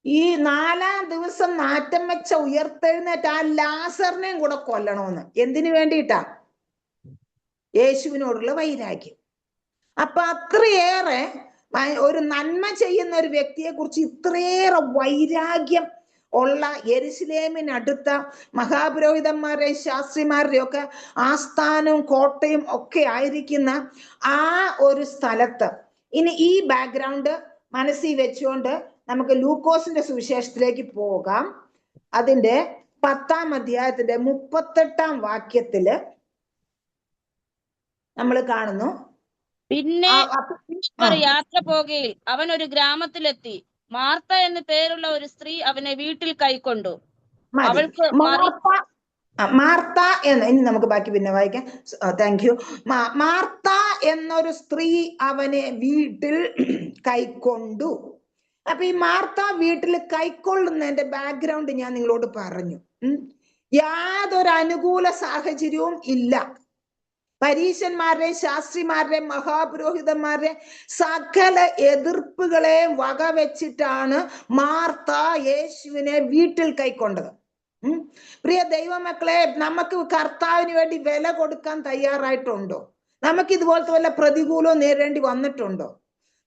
ഈ 4-ാം ദിവസം നാറ്റം വെച്ച ഉയർത്തെഴുന്നേറ്റ് ആ ലാസറിനെയും കൂടെ കൊല്ലണമെന്ന്. എന്തിനു വേണ്ടിയിട്ടാ? യേശുവിനോടുള്ള വൈരാഗ്യം. അപ്പൊ അത്രയേറെ ഒരു നന്മ ചെയ്യുന്ന ഒരു വ്യക്തിയെ കുറിച്ച് ഇത്രയേറെ വൈരാഗ്യം ഉള്ള യെരുശലേമിനടുത്ത മഹാപുരോഹിതന്മാരുടെയും ശാസ്ത്രിമാരുടെയും ഒക്കെ ആസ്ഥാനവും കോട്ടയും ഒക്കെ ആയിരിക്കുന്ന ആ ഒരു സ്ഥലത്ത് ഇനി ഈ ബാക്ക്ഗ്രൗണ്ട് മനസ്സിൽ വെച്ചുകൊണ്ട് നമുക്ക് ലൂക്കോസിന്റെ സുവിശേഷത്തിലേക്ക് പോകാം. അതിന്റെ 10-ാം അധ്യായത്തിന്റെ 38-ാം വാക്യത്തില് നമ്മൾ കാണുന്നു, പിന്നെ ഒരു യാത്ര പോകയിൽ അവൻ ഒരു ഗ്രാമത്തിലെത്തി. മാർത്ത എന്ന് പേരുള്ള ഒരു സ്ത്രീ അവനെ വീട്ടിൽ കൈക്കൊണ്ടു. അവൾക്ക് മാർത്ത എന്ന്, ഇനി നമുക്ക് ബാക്കി പിന്നെ വായിക്കാം. Thank you. മാർത്ത എന്നൊരു സ്ത്രീ അവനെ വീട്ടിൽ കൈക്കൊണ്ടു. അപ്പൊ ഈ മാർത്ത വീട്ടിൽ കൈക്കൊള്ളുന്നതിന്റെ ബാക്ക്ഗ്രൗണ്ട് ഞാൻ നിങ്ങളോട് പറഞ്ഞു. യാതൊരു അനുകൂല സാഹചര്യവും ഇല്ല. പരീശന്മാരുടെയും ശാസ്ത്രിമാരുടെയും മഹാപുരോഹിതന്മാരുടെയും സകല എതിർപ്പുകളെ വകവെച്ചിട്ടാണ് മാർത്ത യേശുവിനെ വീട്ടിൽ കൈക്കൊണ്ടത്. പ്രിയ ദൈവമക്കളെ, നമുക്ക് കർത്താവിന് വേണ്ടി വില കൊടുക്കാൻ തയ്യാറായിട്ടുണ്ടോ? നമുക്ക് ഇതുപോലത്തെ വല്ല പ്രതികൂലവും നേരിടേണ്ടി വന്നിട്ടുണ്ടോ?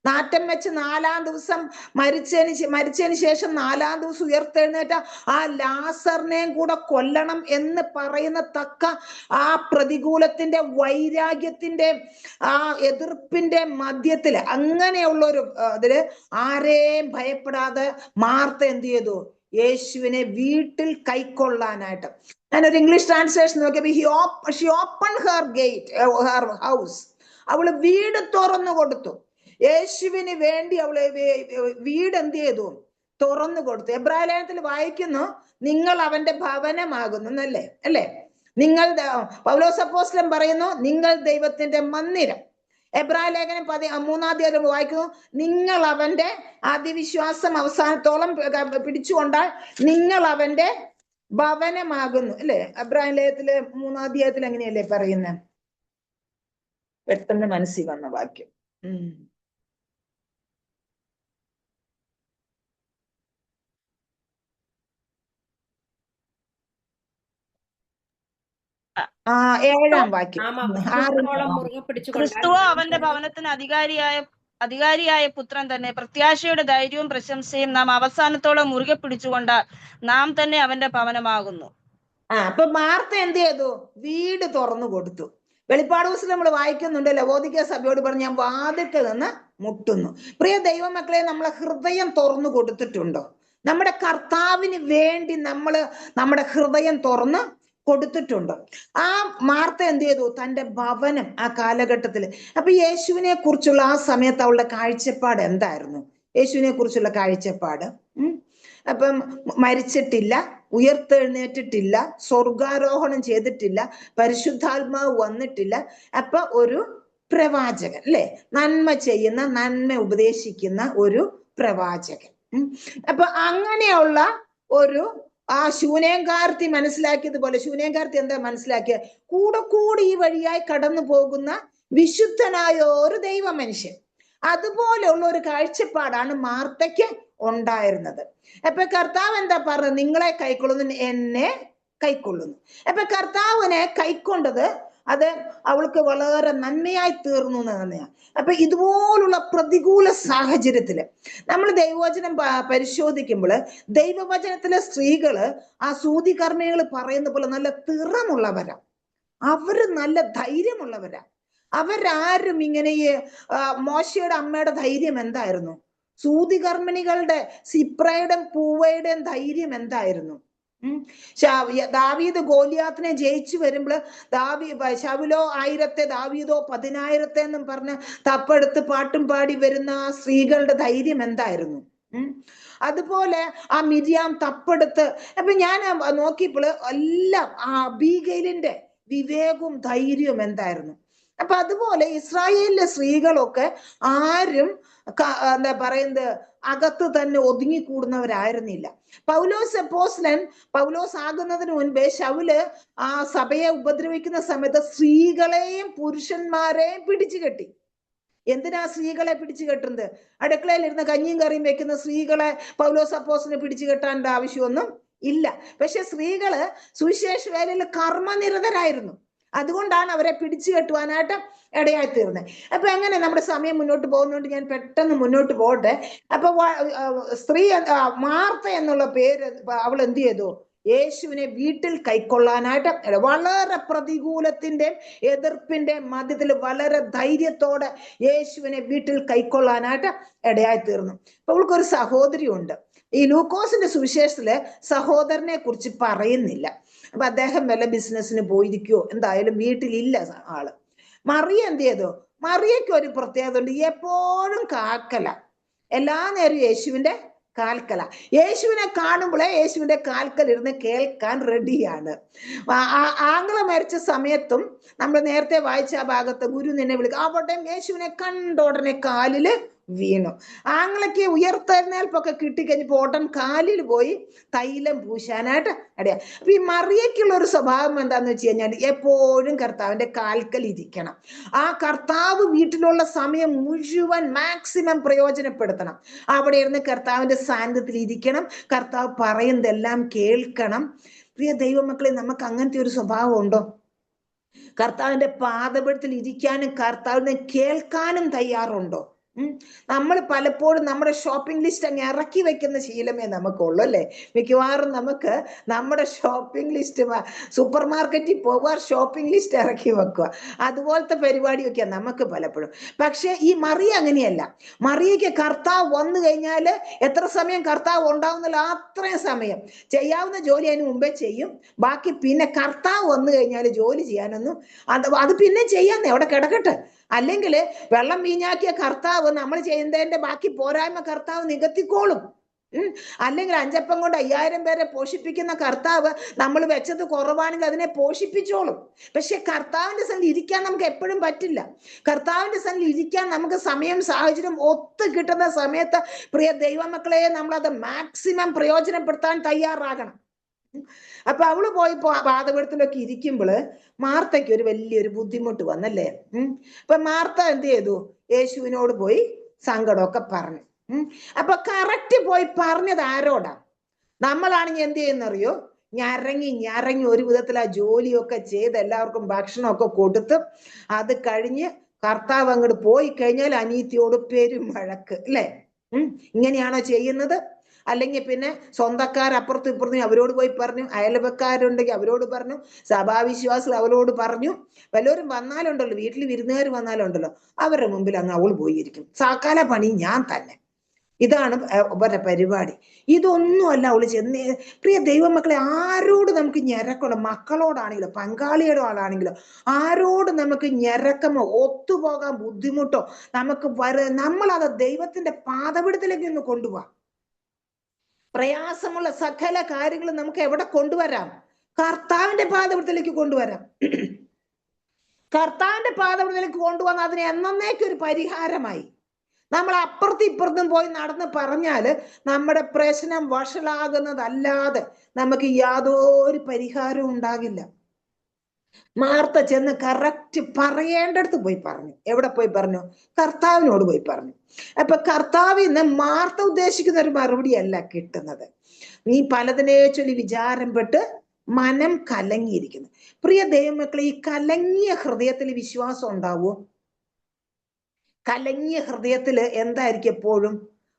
നാറ്റം വെച്ച് 4-ാം ദിവസം മരിച്ചതിന് ശേഷം 4-ാം ദിവസം ഉയർത്തെഴുന്നേറ്റ ആ ലാസറിനെയും കൂടെ കൊല്ലണം എന്ന് പറയുന്ന തക്ക ആ പ്രതികൂലത്തിന്റെ വൈരാഗ്യത്തിന്റെ ആ എതിർപ്പിന്റെ മധ്യത്തില് അങ്ങനെയുള്ള ഒരു ഇതില് ആരെയും ഭയപ്പെടാതെ മാർത്ത എന്ത് ചെയ്തു? യേശുവിനെ വീട്ടിൽ കൈക്കൊള്ളാനായിട്ട്. ഞാനൊരു ഇംഗ്ലീഷ് ട്രാൻസ്ലേഷൻ നോക്കിയപ്പോ she open her gate, her house. അവള് വീട് തുറന്നു കൊടുത്തു. യേശുവിന് വേണ്ടി അവളെ വീട് എന്ത് ചെയ്തു? തുറന്നു കൊടുത്തു. എബ്രായ ലേഖനത്തിൽ വായിക്കുന്നു, നിങ്ങൾ അവന്റെ ഭവനമാകുന്നു എന്നല്ലേ, അല്ലേ? നിങ്ങൾ, പൗലോസ് അപ്പോസ്തലൻ പറയുന്നു, നിങ്ങൾ ദൈവത്തിന്റെ മന്ദിരം. എബ്രായ ലേഖനം 3-ാം അധ്യായം വായിക്കുന്നു, നിങ്ങൾ അവന്റെ അതിവിശ്വാസം അവസാനത്തോളം പിടിച്ചുകൊണ്ടാൽ നിങ്ങൾ അവന്റെ ഭവനമാകുന്നു, അല്ലെ? എബ്രായ ലേഖനത്തിലെ 3-ാം അധ്യായത്തിൽ എങ്ങനെയല്ലേ പറയുന്നത്? പെട്ടെന്ന് മനസ്സിൽ വന്ന വാക്യം. ഏഴാം വാക്യം. ക്രിസ്തുവോ അവന്റെ ഭവനത്തിന് അധികാരിയായ പുത്രൻ തന്നെ. പ്രത്യാശയുടെ ധൈര്യവും പ്രശംസയും നാം അവസാനത്തോളം മുറുകെ പിടിച്ചുകൊണ്ടാൽ നാം തന്നെ അവന്റെ ഭവനമാകുന്നു. അപ്പൊ മാർത്ത എന്ത് ചെയ്തു? വീട് തുറന്നു കൊടുത്തു. വെളിപ്പാട് പുസ്തകം നമ്മൾ വായിക്കുന്നുണ്ട്, ലവോദിക്ക സഭയോട് പറഞ്ഞ് ഞാൻ വാതിൽക്കൽ നിന്ന് മുട്ടുന്നു. പ്രിയ ദൈവമക്കളെ, നമ്മളെ ഹൃദയം തുറന്നു കൊടുത്തിട്ടുണ്ടോ? നമ്മുടെ കർത്താവിന് വേണ്ടി നമ്മുടെ ഹൃദയം തുറന്ന് കൊടുത്തിട്ടുണ്ട്. ആ മാർത്ത എന്ത് ചെയ്തു? തന്റെ ഭവനം ആ കാലഘട്ടത്തിൽ. അപ്പൊ യേശുവിനെ കുറിച്ചുള്ള ആ സമയത്ത് അവളുടെ കാഴ്ചപ്പാട് എന്തായിരുന്നു? യേശുവിനെ കുറിച്ചുള്ള കാഴ്ചപ്പാട് അപ്പം മരിച്ചിട്ടില്ല, ഉയർത്തെഴുന്നേറ്റിട്ടില്ല, സ്വർഗാരോഹണം ചെയ്തിട്ടില്ല, പരിശുദ്ധാത്മാവ് വന്നിട്ടില്ല. അപ്പൊ ഒരു പ്രവാചകൻ, അല്ലെ? നന്മ ചെയ്യുന്ന, നന്മ ഉപദേശിക്കുന്ന ഒരു പ്രവാചകൻ. അപ്പൊ അങ്ങനെയുള്ള ഒരു ആ ശൂനേംകാർത്തി മനസ്സിലാക്കിയതുപോലെ, ശൂനേംകാർത്തി എന്താ മനസ്സിലാക്കിയ? കൂടെ കൂടി ഈ വഴിയായി കടന്നു പോകുന്ന വിശുദ്ധനായ ഒരു ദൈവ മനുഷ്യൻ. അതുപോലെയുള്ള ഒരു കാഴ്ചപ്പാടാണ് മാർത്തയ്ക്ക് ഉണ്ടായിരുന്നത്. അപ്പൊ കർത്താവ് എന്താ പറഞ്ഞത്? നിങ്ങളെ കൈക്കൊള്ളുന്നു, എന്നെ കൈക്കൊള്ളുന്നു. അപ്പൊ കർത്താവിനെ കൈക്കൊണ്ടത് അത് അവൾക്ക് വളരെ നന്മയായി തീർന്നു എന്ന് തന്നെയാണ്. അപ്പൊ ഇതുപോലുള്ള പ്രതികൂല സാഹചര്യത്തില് നമ്മൾ ദൈവവചനം പരിശോധിക്കുമ്പോൾ ദൈവവചനത്തിലെ സ്ത്രീകള് ആ സൂതികർമ്മികൾ പറയുന്ന പോലെ നല്ല തിറമുള്ളവരാ, അവര് നല്ല ധൈര്യമുള്ളവരാ. അവരാരും ഇങ്ങനെ മോശയുടെ അമ്മയുടെ ധൈര്യം എന്തായിരുന്നു? സൂതികർമ്മിണികളുടെ സിപ്രയുടെയും പൂവയുടെയും ധൈര്യം എന്തായിരുന്നു? ദാവീദ് ഗോലിയാത്തിനെ ജയിച്ചു വരുമ്പോൾ ശൗലോ 1000, ദാവീദോ 10,000 എന്നും പറഞ്ഞ് തപ്പെടുത്ത് പാട്ടും പാടി വരുന്ന ആ സ്ത്രീകളുടെ ധൈര്യം എന്തായിരുന്നു? അതുപോലെ ആ മിരിയാം തപ്പെടുത്ത്. അപ്പൊ ഞാൻ നോക്കിയപ്പോൾ എല്ലാം ആ അബീഗയിലിന്റെ വിവേകവും ധൈര്യവും എന്തായിരുന്നു? അപ്പൊ അതുപോലെ ഇസ്രായേലിലെ സ്ത്രീകളൊക്കെ ആരും എന്താ പറയുന്നത്, അകത്ത് തന്നെ ഒതുങ്ങിക്കൂടുന്നവരായിരുന്നില്ല. പൗലോസ് അപ്പോസ്തലൻ പൗലോസ് ആകുന്നതിന് മുൻപേ ശൗല് ആ സഭയെ ഉപദ്രവിക്കുന്ന സമയത്ത് സ്ത്രീകളെയും പുരുഷന്മാരെയും പിടിച്ചു കെട്ടി. എന്തിനാ സ്ത്രീകളെ പിടിച്ചു കെട്ടുന്നത്? അടുക്കളയിൽ ഇരുന്ന് കഞ്ഞിയും കറിയും വെക്കുന്ന സ്ത്രീകളെ പൗലോസ് അപ്പോസ്തലനെ പിടിച്ചു കെട്ടാൻ്റെ ആവശ്യമൊന്നും ഇല്ല. പക്ഷെ സ്ത്രീകള് സുവിശേഷ വേലയിൽ കർമ്മനിരതരായിരുന്നു. അതുകൊണ്ടാണ് അവരെ പിടിച്ചു കെട്ടുവാനായിട്ട് ഇടയായി തീർന്നത്. അപ്പൊ എങ്ങനെ നമ്മുടെ സമയം മുന്നോട്ട് പോകുന്നതുകൊണ്ട് ഞാൻ പെട്ടെന്ന് മുന്നോട്ട് പോകട്ടെ. അപ്പൊ സ്ത്രീ മാർത്ത എന്നുള്ള പേര് അവൾ എന്ത് ചെയ്തു? യേശുവിനെ വീട്ടിൽ കൈക്കൊള്ളാനായിട്ട് വളരെ പ്രതികൂലത്തിന്റെ എതിർപ്പിന്റെ മധ്യത്തിൽ വളരെ ധൈര്യത്തോടെ യേശുവിനെ വീട്ടിൽ കൈക്കൊള്ളാനായിട്ട് ഇടയായി തീർന്നു. അപ്പൊ അവൾക്കൊരു സഹോദരി ഉണ്ട്. ഈ ലൂക്കോസിന്റെ സുവിശേഷത്തില് സഹോദരനെ കുറിച്ച് പറയുന്നില്ല. അപ്പൊ അദ്ദേഹം വല്ല ബിസിനസ്സിന് പോയിരിക്കുവോ, എന്തായാലും വീട്ടിലില്ല ആള്. മറിയ എന്ത് ചെയ്തു? മറിയയ്ക്ക് ഒരു പ്രത്യേകത ഉണ്ട്, എപ്പോഴും കാൽക്കല, എല്ലാ നേരവും യേശുവിന്റെ കാൽക്കല. യേശുവിനെ കാണുമ്പോഴേ യേശുവിന്റെ കാൽക്കൽ ഇരുന്ന് കേൾക്കാൻ റെഡിയാണ്. ആങ്ങള മരിച്ച സമയത്തും നമ്മൾ നേരത്തെ വായിച്ച ആ ഭാഗത്ത് ഗുരു നിന്നെ വിളിക്കുക, അവിടെയും യേശുവിനെ കണ്ട ഉടനെ കാലില് വീണു. ആങ്ങളയ്ക്ക് ഉയർത്തെഴുന്നേൽപ്പൊക്കെ കിട്ടിക്കഴിഞ്ഞപ്പോ ഓട്ടൻ കാലിൽ പോയി തൈലം പൂശാനായിട്ട് ഇടയാ. അപ്പൊ ഈ മറിയയ്ക്കുള്ള ഒരു സ്വഭാവം എന്താന്ന് വെച്ച് കഴിഞ്ഞാൽ എപ്പോഴും കർത്താവിന്റെ കാൽക്കൽ ഇരിക്കണം. ആ കർത്താവ് വീട്ടിലുള്ള സമയം മുഴുവൻ മാക്സിമം പ്രയോജനപ്പെടുത്തണം. അവിടെ ഇരുന്ന് കർത്താവിന്റെ സാന്നിധ്യത്തിൽ ഇരിക്കണം, കർത്താവ് പറയുന്നതെല്ലാം കേൾക്കണം. പ്രിയ ദൈവമക്കളെ, നമുക്ക് അങ്ങനത്തെ ഒരു സ്വഭാവം ഉണ്ടോ? കർത്താവിന്റെ പാദപീഠത്തിൽ ഇരിക്കാനും കർത്താവിനെ കേൾക്കാനും തയ്യാറുണ്ടോ? നമ്മൾ പലപ്പോഴും നമ്മുടെ ഷോപ്പിംഗ് ലിസ്റ്റ് അങ്ങ് ഇറക്കി വെക്കുന്ന ശീലമേ നമുക്കുള്ളൂ, അല്ലേ? മിക്കവാറും നമുക്ക് നമ്മുടെ ഷോപ്പിംഗ് ലിസ്റ്റ് സൂപ്പർ മാർക്കറ്റിൽ പോവുക, ഷോപ്പിംഗ് ലിസ്റ്റ് ഇറക്കി വെക്കുക, അതുപോലത്തെ പരിപാടിയൊക്കെയാണ് നമുക്ക് പലപ്പോഴും. പക്ഷെ ഈ മറിയ അങ്ങനെയല്ല. മറിയയ്ക്ക് കർത്താവ് വന്നു കഴിഞ്ഞാൽ എത്ര സമയം കർത്താവ് ഉണ്ടാവുന്നില്ല അത്രയും സമയം ചെയ്യാവുന്ന ജോലി അതിന് മുമ്പേ ചെയ്യും. ബാക്കി പിന്നെ കർത്താവ് വന്നു കഴിഞ്ഞാൽ ജോലി ചെയ്യാനൊന്നും അത് പിന്നെ ചെയ്യാന്നേ, അവിടെ കിടക്കട്ടെ. അല്ലെങ്കിൽ വെള്ളം വീഞ്ഞാക്കിയ കർത്താവ് നമ്മൾ ചെയ്യുന്നതിന്റെ ബാക്കി പോരായ്മ കർത്താവ് നികത്തിക്കോളും. അല്ലെങ്കിൽ 5 അപ്പം കൊണ്ട് 5000 പേരെ പോഷിപ്പിക്കുന്ന കർത്താവ് നമ്മൾ വെച്ചത് കുറവാണെങ്കിൽ അതിനെ പോഷിപ്പിച്ചോളും. പക്ഷെ കർത്താവിന്റെ സന്നിധി ഇരിക്കാൻ നമുക്ക് എപ്പോഴും പറ്റില്ല. കർത്താവിന്റെ സന്നിധി ഇരിക്കാൻ നമുക്ക് സമയം സാഹചര്യം ഒത്തു കിട്ടുന്ന സമയത്ത് പ്രിയ ദൈവമക്കളെ നമ്മളത് മാക്സിമം പ്രയോജനപ്പെടുത്താൻ തയ്യാറാകണം. അപ്പൊ അവള് പോയി പാദപീഠത്തിലൊക്കെ ഇരിക്കുമ്പോൾ മാർത്തയ്ക്ക് ഒരു വലിയൊരു ബുദ്ധിമുട്ട് വന്നല്ലേ. അപ്പൊ മാർത്ത എന്ത് ചെയ്തു? യേശുവിനോട് പോയി സങ്കടമൊക്കെ പറഞ്ഞു. അപ്പൊ പോയി പറഞ്ഞത് ആരോടാ? നമ്മളാണെങ്കിൽ എന്ത് ചെയ്യുന്നറിയോ? ഞരങ്ങി ഒരു വിധത്തിൽ ആ ജോലിയൊക്കെ ചെയ്ത് എല്ലാവർക്കും ഭക്ഷണമൊക്കെ കൊടുത്ത് അത് കഴിഞ്ഞ് കർത്താവ് അങ്ങോട്ട് പോയി കഴിഞ്ഞാൽ അനീതിയോട് പെരുമഴക്ക്, അല്ലേ? ഇങ്ങനെയാണോ ചെയ്യുന്നത്? അല്ലെങ്കിൽ പിന്നെ സ്വന്തക്കാർ അപ്പുറത്തും ഇപ്പുറത്തും അവരോട് പോയി പറഞ്ഞു, അയൽവക്കാരുണ്ടെങ്കിൽ അവരോട് പറഞ്ഞു, സഭാവിശ്വാസികൾ അവരോട് പറഞ്ഞു. വല്ലവരും വന്നാലുണ്ടല്ലോ, വീട്ടിൽ വിരുന്നുകാർ വന്നാലുണ്ടല്ലോ, അവരുടെ മുമ്പിൽ അങ്ങ് അവൾ പോയിരിക്കും. സകല പണി ഞാൻ തന്നെ. ഇതാണ് അവരുടെ പരിപാടി. ഇതൊന്നുമല്ല അവള് ചെന്ന്. പ്രിയ ദൈവമക്കളെ, ആരോട് നമുക്ക് ഞെരക്കണം? മക്കളോടാണെങ്കിലോ പങ്കാളിയോടാണെങ്കിലോ ആരോട് നമുക്ക് ഞെരക്കമോ ഒത്തുപോകാൻ ബുദ്ധിമുട്ടോ നമുക്ക് നമ്മളത് ദൈവത്തിന്റെ പാദപീഠത്തിലേക്ക് ഒന്ന് കൊണ്ടുപോവാം. പ്രയാസമുള്ള സകല കാര്യങ്ങളും നമുക്ക് എവിടെ കൊണ്ടുവരാം? കർത്താവിന്റെ പാദപീഠത്തിലേക്ക് കൊണ്ടുവരാം. കർത്താവിന്റെ പാദപീഠത്തിലേക്ക് കൊണ്ടുവന്ന് അതിന് എന്നേക്കൊരു പരിഹാരമായി. നമ്മൾ അപ്പുറത്തും ഇപ്പുറത്തും പോയി നടന്ന് പറഞ്ഞാല് നമ്മുടെ പ്രശ്നം വഷളാകുന്നതല്ലാതെ നമുക്ക് യാതൊരു പരിഹാരവും ഉണ്ടാകില്ല. മാർത്ത ചെന്ന് കറക്റ്റ് പറയേണ്ടടുത്ത് പോയി പറഞ്ഞു. എവിടെ പോയി പറഞ്ഞു? കർത്താവിനോട് പോയി പറഞ്ഞു. അപ്പൊ കർത്താവിൽ നിന്ന് മാർത്ത ഉദ്ദേശിക്കുന്ന ഒരു മറുപടിയല്ല കിട്ടുന്നത്. നീ പലതിനെ ചൊല്ലി വിചാരം പെട്ട് മനം കലങ്ങിയിരിക്കുന്നു. പ്രിയ ദൈവമക്കളെ, ഈ കലങ്ങിയ ഹൃദയത്തിൽ വിശ്വാസം ഉണ്ടാവോ? കലങ്ങിയ ഹൃദയത്തില് എന്തായിരിക്കും? എപ്പോഴും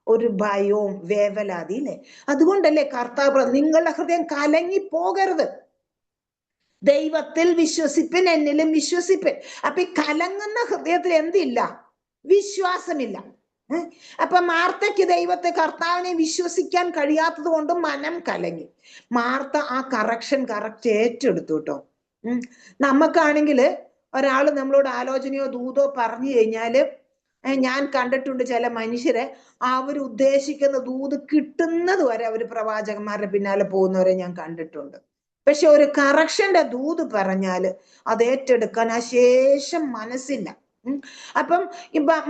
ഒരു ഭയവും വേവലാതി അല്ലേ? അതുകൊണ്ടല്ലേ കർത്താവ് നിങ്ങളുടെ ഹൃദയം കലങ്ങി പോകരുത്, ദൈവത്തിൽ വിശ്വസിപ്പിൻ, എന്നിലും വിശ്വസിപ്പിൻ. അപ്പൊ ഈ കലങ്ങുന്ന ഹൃദയത്തിൽ എന്തില്ല? വിശ്വാസമില്ല. അപ്പൊ മാർത്തയ്ക്ക് ദൈവത്തെ, കർത്താവിനെ വിശ്വസിക്കാൻ കഴിയാത്തത് കൊണ്ട് മനം കലങ്ങി. മാർത്ത ആ കറക്റ്റ് ഏറ്റെടുത്തു കേട്ടോ. നമുക്കാണെങ്കിൽ ഒരാള് നമ്മളോട് ആലോചനയോ ദൂതോ പറഞ്ഞു കഴിഞ്ഞാല്, ഞാൻ കണ്ടിട്ടുണ്ട് ചില മനുഷ്യരെ അവരുദ്ദേശിക്കുന്ന ദൂത് കിട്ടുന്നത് വരെ അവര് പ്രവാചകന്മാരുടെ പിന്നാലെ പോകുന്നവരെ ഞാൻ കണ്ടിട്ടുണ്ട്. പക്ഷെ ഒരു കറക്ഷന്റെ ദൂത് പറഞ്ഞാല് അത് ഏറ്റെടുക്കാൻ ആ ശേഷം മനസ്സില്ല. അപ്പം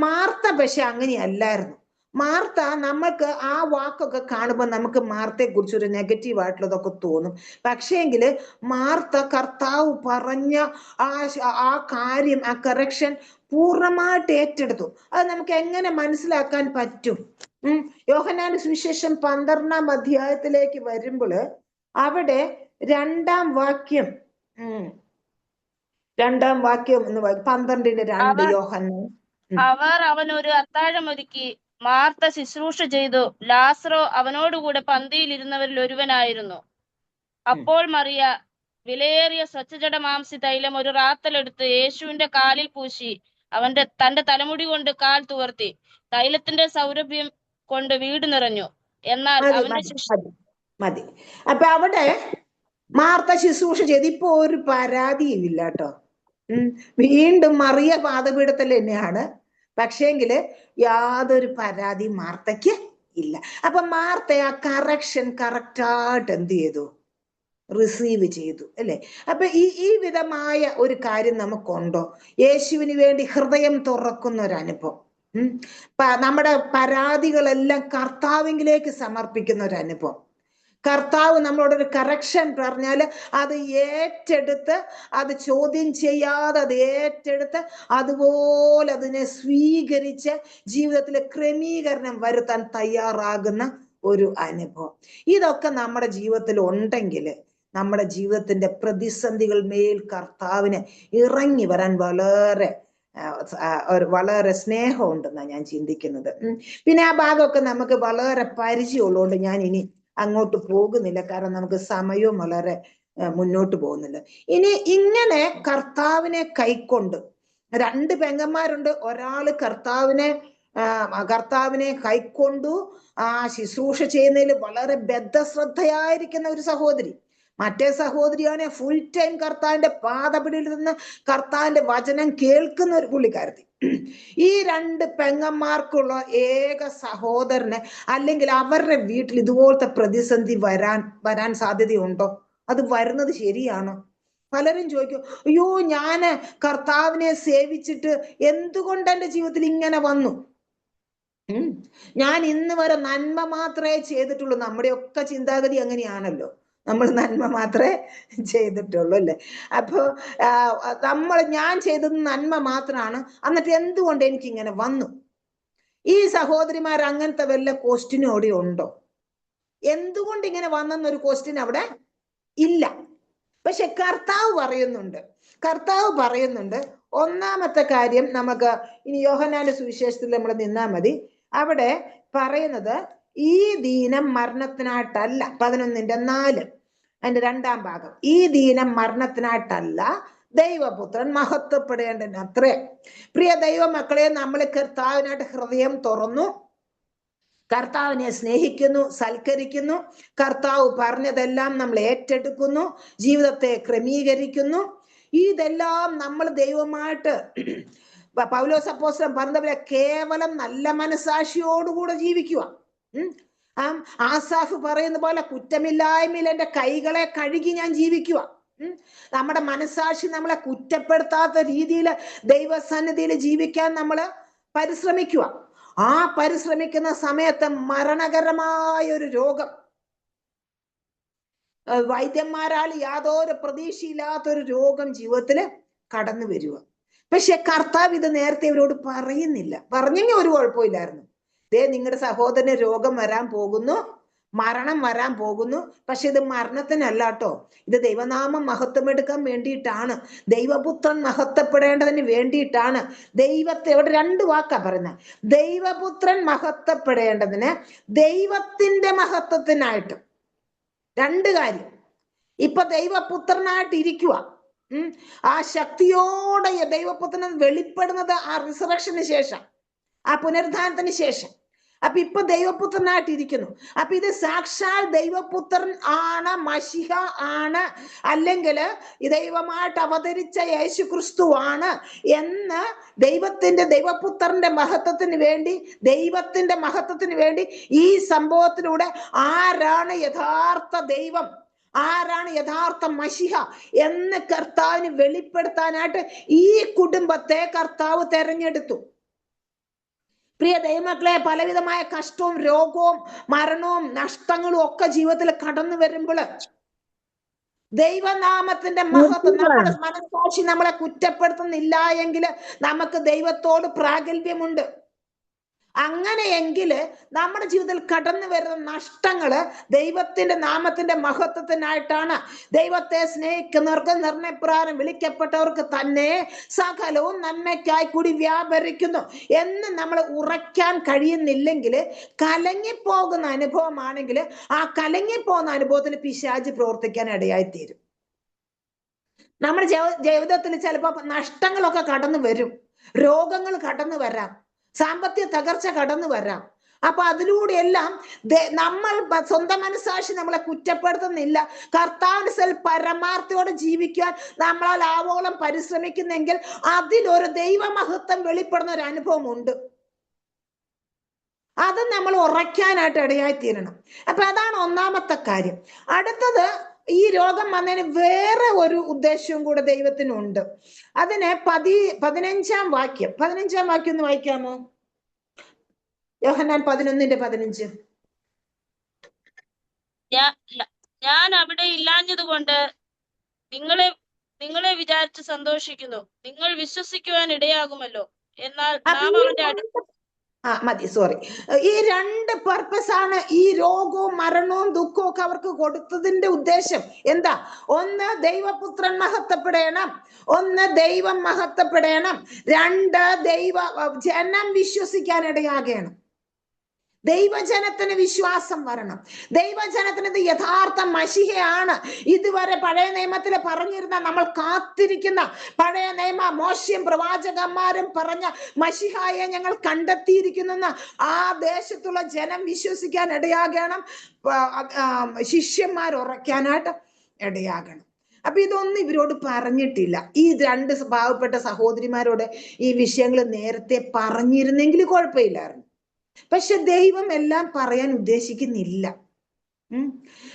മാർത്ത പക്ഷെ അങ്ങനെയല്ലായിരുന്നു. മാർത്ത, നമ്മൾക്ക് ആ വാക്കൊക്കെ കാണുമ്പോൾ നമുക്ക് മാർത്തയെ കുറിച്ച് ഒരു നെഗറ്റീവ് ആയിട്ടുള്ളതൊക്കെ തോന്നും. പക്ഷേങ്കില് മാർത്ത കർത്താവ് പറഞ്ഞ ആ കാര്യം, ആ കറക്ഷൻ പൂർണ്ണമായിട്ട് ഏറ്റെടുത്തു. അത് നമുക്ക് എങ്ങനെ മനസ്സിലാക്കാൻ പറ്റും? യോഹന്നാന്റെ സുവിശേഷം 12-ാം അധ്യായത്തിലേക്ക് വരുമ്പോൾ അവിടെ 2-ാം വാക്യം എന്ന് 12:2 യോഹന്നാൻ. അവർ അവനൊരു അത്താഴമൊരുക്കി. മാർത്ത ശുശ്രൂഷ ചെയ്തു. ലാസറോ അവനോടുകൂടെ പന്തിയിൽ ഇരുന്നവരിൽ ഒരുവനായിരുന്നു. അപ്പോൾ മറിയ വിലയേറിയ സ്വച്ഛജട മാംസി തൈലം ഒരു റാത്തലെടുത്ത് യേശുവിന്റെ കാലിൽ പൂശി തന്റെ തലമുടി കൊണ്ട് കാൽ തുവർത്തി. തൈലത്തിന്റെ സൗരഭ്യം കൊണ്ട് വീട് നിറഞ്ഞു. എന്നാൽ മതി. അപ്പൊ അവിടെ മാർത്ത ശുശ്രൂഷ ചെയ്ത് ഇപ്പൊ ഒരു പരാതിയും ഇല്ല കേട്ടോ. വീണ്ടും മറിയ പാദപീഠത്തിൽ തന്നെയാണ്. പക്ഷേങ്കില് യാതൊരു പരാതിയും മാർത്തയ്ക്ക് ഇല്ല. അപ്പൊ മാർത്ത ആ കറക്ഷൻ കറക്റ്റായിട്ട് എന്ത് ചെയ്തു? റിസീവ് ചെയ്തു അല്ലെ? അപ്പൊ ഈ വിധമായ ഒരു കാര്യം നമുക്കുണ്ടോ? യേശുവിന് വേണ്ടി ഹൃദയം തുറക്കുന്ന ഒരു അനുഭവം, നമ്മുടെ പരാതികളെല്ലാം കർത്താവിലേക്ക് സമർപ്പിക്കുന്ന ഒരു അനുഭവം. കർത്താവ് നമ്മളോടൊരു കറക്ഷൻ പറഞ്ഞാൽ അത് ഏറ്റെടുത്ത്, അത് ചോദ്യം ചെയ്യാതെ അത് ഏറ്റെടുത്ത് അതുപോലെ അതിനെ സ്വീകരിച്ച് ജീവിതത്തിൽ ക്രമീകരണം വരുത്താൻ തയ്യാറാകുന്ന ഒരു അനുഭവം. ഇതൊക്കെ നമ്മുടെ ജീവിതത്തിൽ ഉണ്ടെങ്കിൽ നമ്മുടെ ജീവിതത്തിന്റെ പ്രതിസന്ധികൾ മേൽ കർത്താവിന് ഇറങ്ങി വരാൻ വളരെ സ്നേഹമുണ്ടെന്നാണ് ഞാൻ ചിന്തിക്കുന്നത്. പിന്നെ ആ ഭാഗമൊക്കെ നമുക്ക് വളരെ പരിചയമുള്ളതുകൊണ്ട് ഞാൻ ഇനി അങ്ങോട്ട് പോകുന്നില്ല, കാരണം നമുക്ക് സമയവും വളരെ മുന്നോട്ട് പോകുന്നില്ല. ഇനി ഇങ്ങനെ കർത്താവിനെ കൈക്കൊണ്ട് 2 പെങ്ങന്മാരുണ്ട്. ഒരാള് കർത്താവിനെ കൈക്കൊണ്ടു ആ ശുശ്രൂഷ ചെയ്യുന്നതിൽ വളരെ ബദ്ധശ്രദ്ധയായിരിക്കുന്ന ഒരു സഹോദരി. മറ്റേ സഹോദരിയാണ് ഫുൾ ടൈം കർത്താവിന്റെ പാദപിടിയിൽ നിന്ന് കർത്താവിന്റെ വചനം കേൾക്കുന്ന ഒരു പുള്ളിക്കാരത്തി. ഈ 2 പെങ്ങന്മാർക്കുള്ള ഏക സഹോദരനെ അല്ലെങ്കിൽ അവരുടെ വീട്ടിൽ ഇതുപോലത്തെ പ്രതിസന്ധി വരാൻ സാധ്യതയുണ്ടോ? അത് വരുന്നത് ശരിയാണോ? പലരും ചോദിക്കും, അയ്യോ ഞാന് കർത്താവിനെ സേവിച്ചിട്ട് എന്തുകൊണ്ട് എൻ്റെ ജീവിതത്തിൽ ഇങ്ങനെ വന്നു? ഞാൻ ഇന്ന് വരെ നന്മ മാത്രമേ ചെയ്തിട്ടുള്ളൂ. നമ്മുടെയൊക്കെ ചിന്താഗതി അങ്ങനെയാണല്ലോ, നമ്മൾ നന്മ മാത്രമേ ചെയ്തിട്ടുള്ളൂ അല്ലേ? അപ്പൊ ഞാൻ ചെയ്തത് നന്മ മാത്രമാണ്, എന്നിട്ട് എന്തുകൊണ്ട് എനിക്ക് ഇങ്ങനെ വന്നു? ഈ സഹോദരിമാർ അങ്ങനത്തെ വല്ല ക്വസ്റ്റ്യനും അവിടെ ഉണ്ടോ? എന്തുകൊണ്ട് ഇങ്ങനെ വന്നെന്നൊരു ക്വസ്റ്റ്യൻ അവിടെ ഇല്ല. പക്ഷെ കർത്താവ് പറയുന്നുണ്ട്. ഒന്നാമത്തെ കാര്യം, നമുക്ക് ഇനി യോഹന്നാന്റെ സുവിശേഷത്തിൽ നമ്മൾ നിന്നാ മതി. അവിടെ പറയുന്നത് ഈ ദീനം മരണത്തിനായിട്ടല്ല, 11:4 അതിന്റെ 2-ാം ഭാഗം. ഈ ദീനം മരണത്തിനായിട്ടല്ല, ദൈവപുത്രൻ മഹത്വപ്പെടേണ്ടതിനത്രേ. പ്രിയ ദൈവമക്കളെ, നമ്മൾ കർത്താവിനായിട്ട് ഹൃദയം തുറന്നു കർത്താവിനെ സ്നേഹിക്കുന്നു, സൽക്കരിക്കുന്നു, കർത്താവ് പറഞ്ഞതെല്ലാം നമ്മൾ ഏറ്റെടുക്കുന്നു, ജീവിതത്തെ ക്രമീകരിക്കുന്നു. ഇതെല്ലാം നമ്മൾ ദൈവമായിട്ട് പൗലോസ് അപ്പോസ്തലൻ പറഞ്ഞതുപോലെ കേവലം നല്ല മനസാക്ഷിയോടുകൂടെ ജീവിക്കുക. ആസാഫ് പറയുന്ന പോലെ കുറ്റമില്ലായ്മയിൽ എൻ്റെ കൈകളെ കഴുകി ഞാൻ ജീവിക്കുക. നമ്മുടെ മനസാക്ഷി നമ്മളെ കുറ്റപ്പെടുത്താത്ത രീതിയിൽ ദൈവസന്നിധിയിൽ ജീവിക്കാൻ നമ്മൾ പരിശ്രമിക്കുക. ആ പരിശ്രമിക്കുന്ന സമയത്ത് മരണകരമായ ഒരു രോഗം, വൈദ്യന്മാരാൽ യാതൊരു പ്രതീക്ഷയില്ലാത്തൊരു രോഗം ജീവിതത്തിൽ കടന്നു വരിക. പക്ഷെ കർത്താവ് ഇത് നേരത്തെ ഇവരോട് പറയുന്നില്ല. പറഞ്ഞെങ്കിൽ ഒരു കുഴപ്പമില്ലായിരുന്നു. ദേ നിങ്ങളുടെ സഹോദരന് രോഗം വരാൻ പോകുന്നു, മരണം വരാൻ പോകുന്നു. പക്ഷെ ഇത് മരണത്തിനല്ല കേട്ടോ, ഇത് ദൈവനാമം മഹത്വമെടുക്കാൻ വേണ്ടിയിട്ടാണ്, ദൈവപുത്രൻ മഹത്വപ്പെടേണ്ടതിന് വേണ്ടിയിട്ടാണ്. ദൈവത്തെ ഇവിടെ 2 വാക്കാ പറയുന്നത്. ദൈവപുത്രൻ മഹത്വപ്പെടേണ്ടതിന്, ദൈവത്തിന്റെ മഹത്വത്തിനായിട്ട്. 2 കാര്യം. ഇപ്പൊ ദൈവപുത്രനായിട്ട് ഇരിക്കുക. ആ ശക്തിയോടെ ദൈവപുത്രൻ വെളിപ്പെടുന്നത് ആ റിസറക്ഷന് ശേഷം, ആ പുനരുദ്ധാനത്തിന് ശേഷം. അപ്പൊ ഇപ്പൊ ദൈവപുത്രനായിട്ട് ഇരിക്കുന്നു. അപ്പൊ ഇത് സാക്ഷാൽ ദൈവപുത്രൻ ആണ്, മശിഹ ആണ്, അല്ലെങ്കിൽ ദൈവമായിട്ട് അവതരിച്ച യേശു ക്രിസ്തുവാണ് എന്ന് ദൈവപുത്രന്റെ മഹത്വത്തിന് വേണ്ടി, ദൈവത്തിന്റെ മഹത്വത്തിന് വേണ്ടി ഈ സംഭവത്തിലൂടെ ആരാണ് യഥാർത്ഥ ദൈവം, ആരാണ് യഥാർത്ഥ മശിഹ എന്ന് കർത്താവിന് വെളിപ്പെടുത്താനായിട്ട് ഈ കുടുംബത്തെ കർത്താവ് തെരഞ്ഞെടുത്തു. പ്രിയ ദൈവമക്കളെ, പലവിധമായ കഷ്ടവും രോഗവും മരണവും നഷ്ടങ്ങളും ഒക്കെ ജീവിതത്തിൽ കടന്നു വരുമ്പോൾ ദൈവനാമത്തിന്റെ മഹത്വം, നമ്മുടെ മനസ്സാക്ഷി നമ്മളെ കുറ്റപ്പെടുത്തുന്നില്ല എങ്കിൽ നമുക്ക് ദൈവത്തോട് പ്രാഗൽഭ്യമുണ്ട്. അങ്ങനെയെങ്കിൽ നമ്മുടെ ജീവിതത്തിൽ കടന്നു വരുന്ന നഷ്ടങ്ങള് ദൈവത്തിന്റെ നാമത്തിന്റെ മഹത്വത്തിനായിട്ടാണ്. ദൈവത്തെ സ്നേഹിക്കുന്നവർക്ക്, നിർണയപ്രകാരം വിളിക്കപ്പെട്ടവർക്ക് തന്നെ സകലവും നന്മയ്ക്കായി കൂടി വ്യാപരിക്കുന്നു എന്ന് നമ്മൾ ഉറയ്ക്കാൻ കഴിയുന്നില്ലെങ്കിൽ, കലങ്ങിപ്പോകുന്ന അനുഭവമാണെങ്കിൽ ആ കലങ്ങിപ്പോകുന്ന അനുഭവത്തിൽ പിശാച് പ്രവർത്തിക്കാൻ ഇടയായിത്തീരും. നമ്മുടെ ജീവിതത്തിൽ ചിലപ്പോൾ നഷ്ടങ്ങളൊക്കെ കടന്നു വരും, രോഗങ്ങൾ കടന്നു വരാം, സാമ്പത്തിക തകർച്ച കടന്നു വരാം. അപ്പൊ അതിലൂടെയെല്ലാം നമ്മൾ സ്വന്തം മനസ്സാക്ഷി നമ്മളെ കുറ്റപ്പെടുത്തുന്നില്ല. കർത്താവിന് പരമാർത്ഥയോടെ ജീവിക്കാൻ നമ്മളാൽ ആവോളം പരിശ്രമിക്കുന്നെങ്കിൽ അതിലൊരു ദൈവമഹത്വം വെളിപ്പെടുന്ന ഒരു അനുഭവം ഉണ്ട്. അത് നമ്മൾ ഉറയ്ക്കാനായിട്ട് ഇടയായിത്തീരണം. അപ്പൊ അതാണ് ഒന്നാമത്തെ കാര്യം. അടുത്തത്, ഈ രോഗം വന്നതിന് വേറെ ഒരു ഉദ്ദേശവും കൂടെ ദൈവത്തിനുണ്ട്. അതിന് 15-ാം വാക്യം ഒന്ന് വായിക്കാമോ? യോഹന്നാൻ 11:15. ഞാൻ അവിടെ ഇല്ലാഞ്ഞതുകൊണ്ട് നിങ്ങളെ വിചാരിച്ച് സന്തോഷിക്കുന്നു. നിങ്ങൾ വിശ്വസിക്കുവാൻ ഇടയാകുമല്ലോ. എന്നാൽ നാം അവന്റെ മതി, സോറി. ഈ 2 പർപ്പസാണ് ഈ രോഗവും മരണവും ദുഃഖവും ഒക്കെ അവർക്ക് കൊടുത്തതിന്റെ ഉദ്ദേശം. എന്താ? ഒന്ന്, ദൈവപുത്രൻ മഹത്വപ്പെടണം. ഒന്ന്, ദൈവം മഹത്വപ്പെടണം. 2, ജനം വിശ്വസിക്കാൻ ഇടയാകണം. ദൈവജനത്തിന് വിശ്വാസം വരണം. ദൈവജനത്തിന് ഇത് യഥാർത്ഥ മശിഹയാണ്. ഇതുവരെ പഴയ നിയമത്തിൽ പറഞ്ഞിരുന്ന, നമ്മൾ കാത്തിരിക്കുന്ന പഴയ നിയമ മോശയും പ്രവാചകന്മാരും പറഞ്ഞ മശിഹായെ ഞങ്ങൾ കണ്ടെത്തിയിരിക്കുന്നെന്ന് ആ ദേശത്തുള്ള ജനം വിശ്വസിക്കാൻ ഇടയാകണം. ശിഷ്യന്മാർ ഉറയ്ക്കാനായിട്ട് ഇടയാകണം. അപ്പൊ ഇതൊന്നും ഇവരോട് പറഞ്ഞിട്ടില്ല. ഈ 2 പാവപ്പെട്ട സഹോദരിമാരോട് ഈ വിഷയങ്ങൾ നേരത്തെ പറഞ്ഞിരുന്നെങ്കിൽ കുഴപ്പമില്ലായിരുന്നു. പക്ഷെ ദൈവം എല്ലാം പറയാൻ ഉദ്ദേശിക്കുന്നില്ല.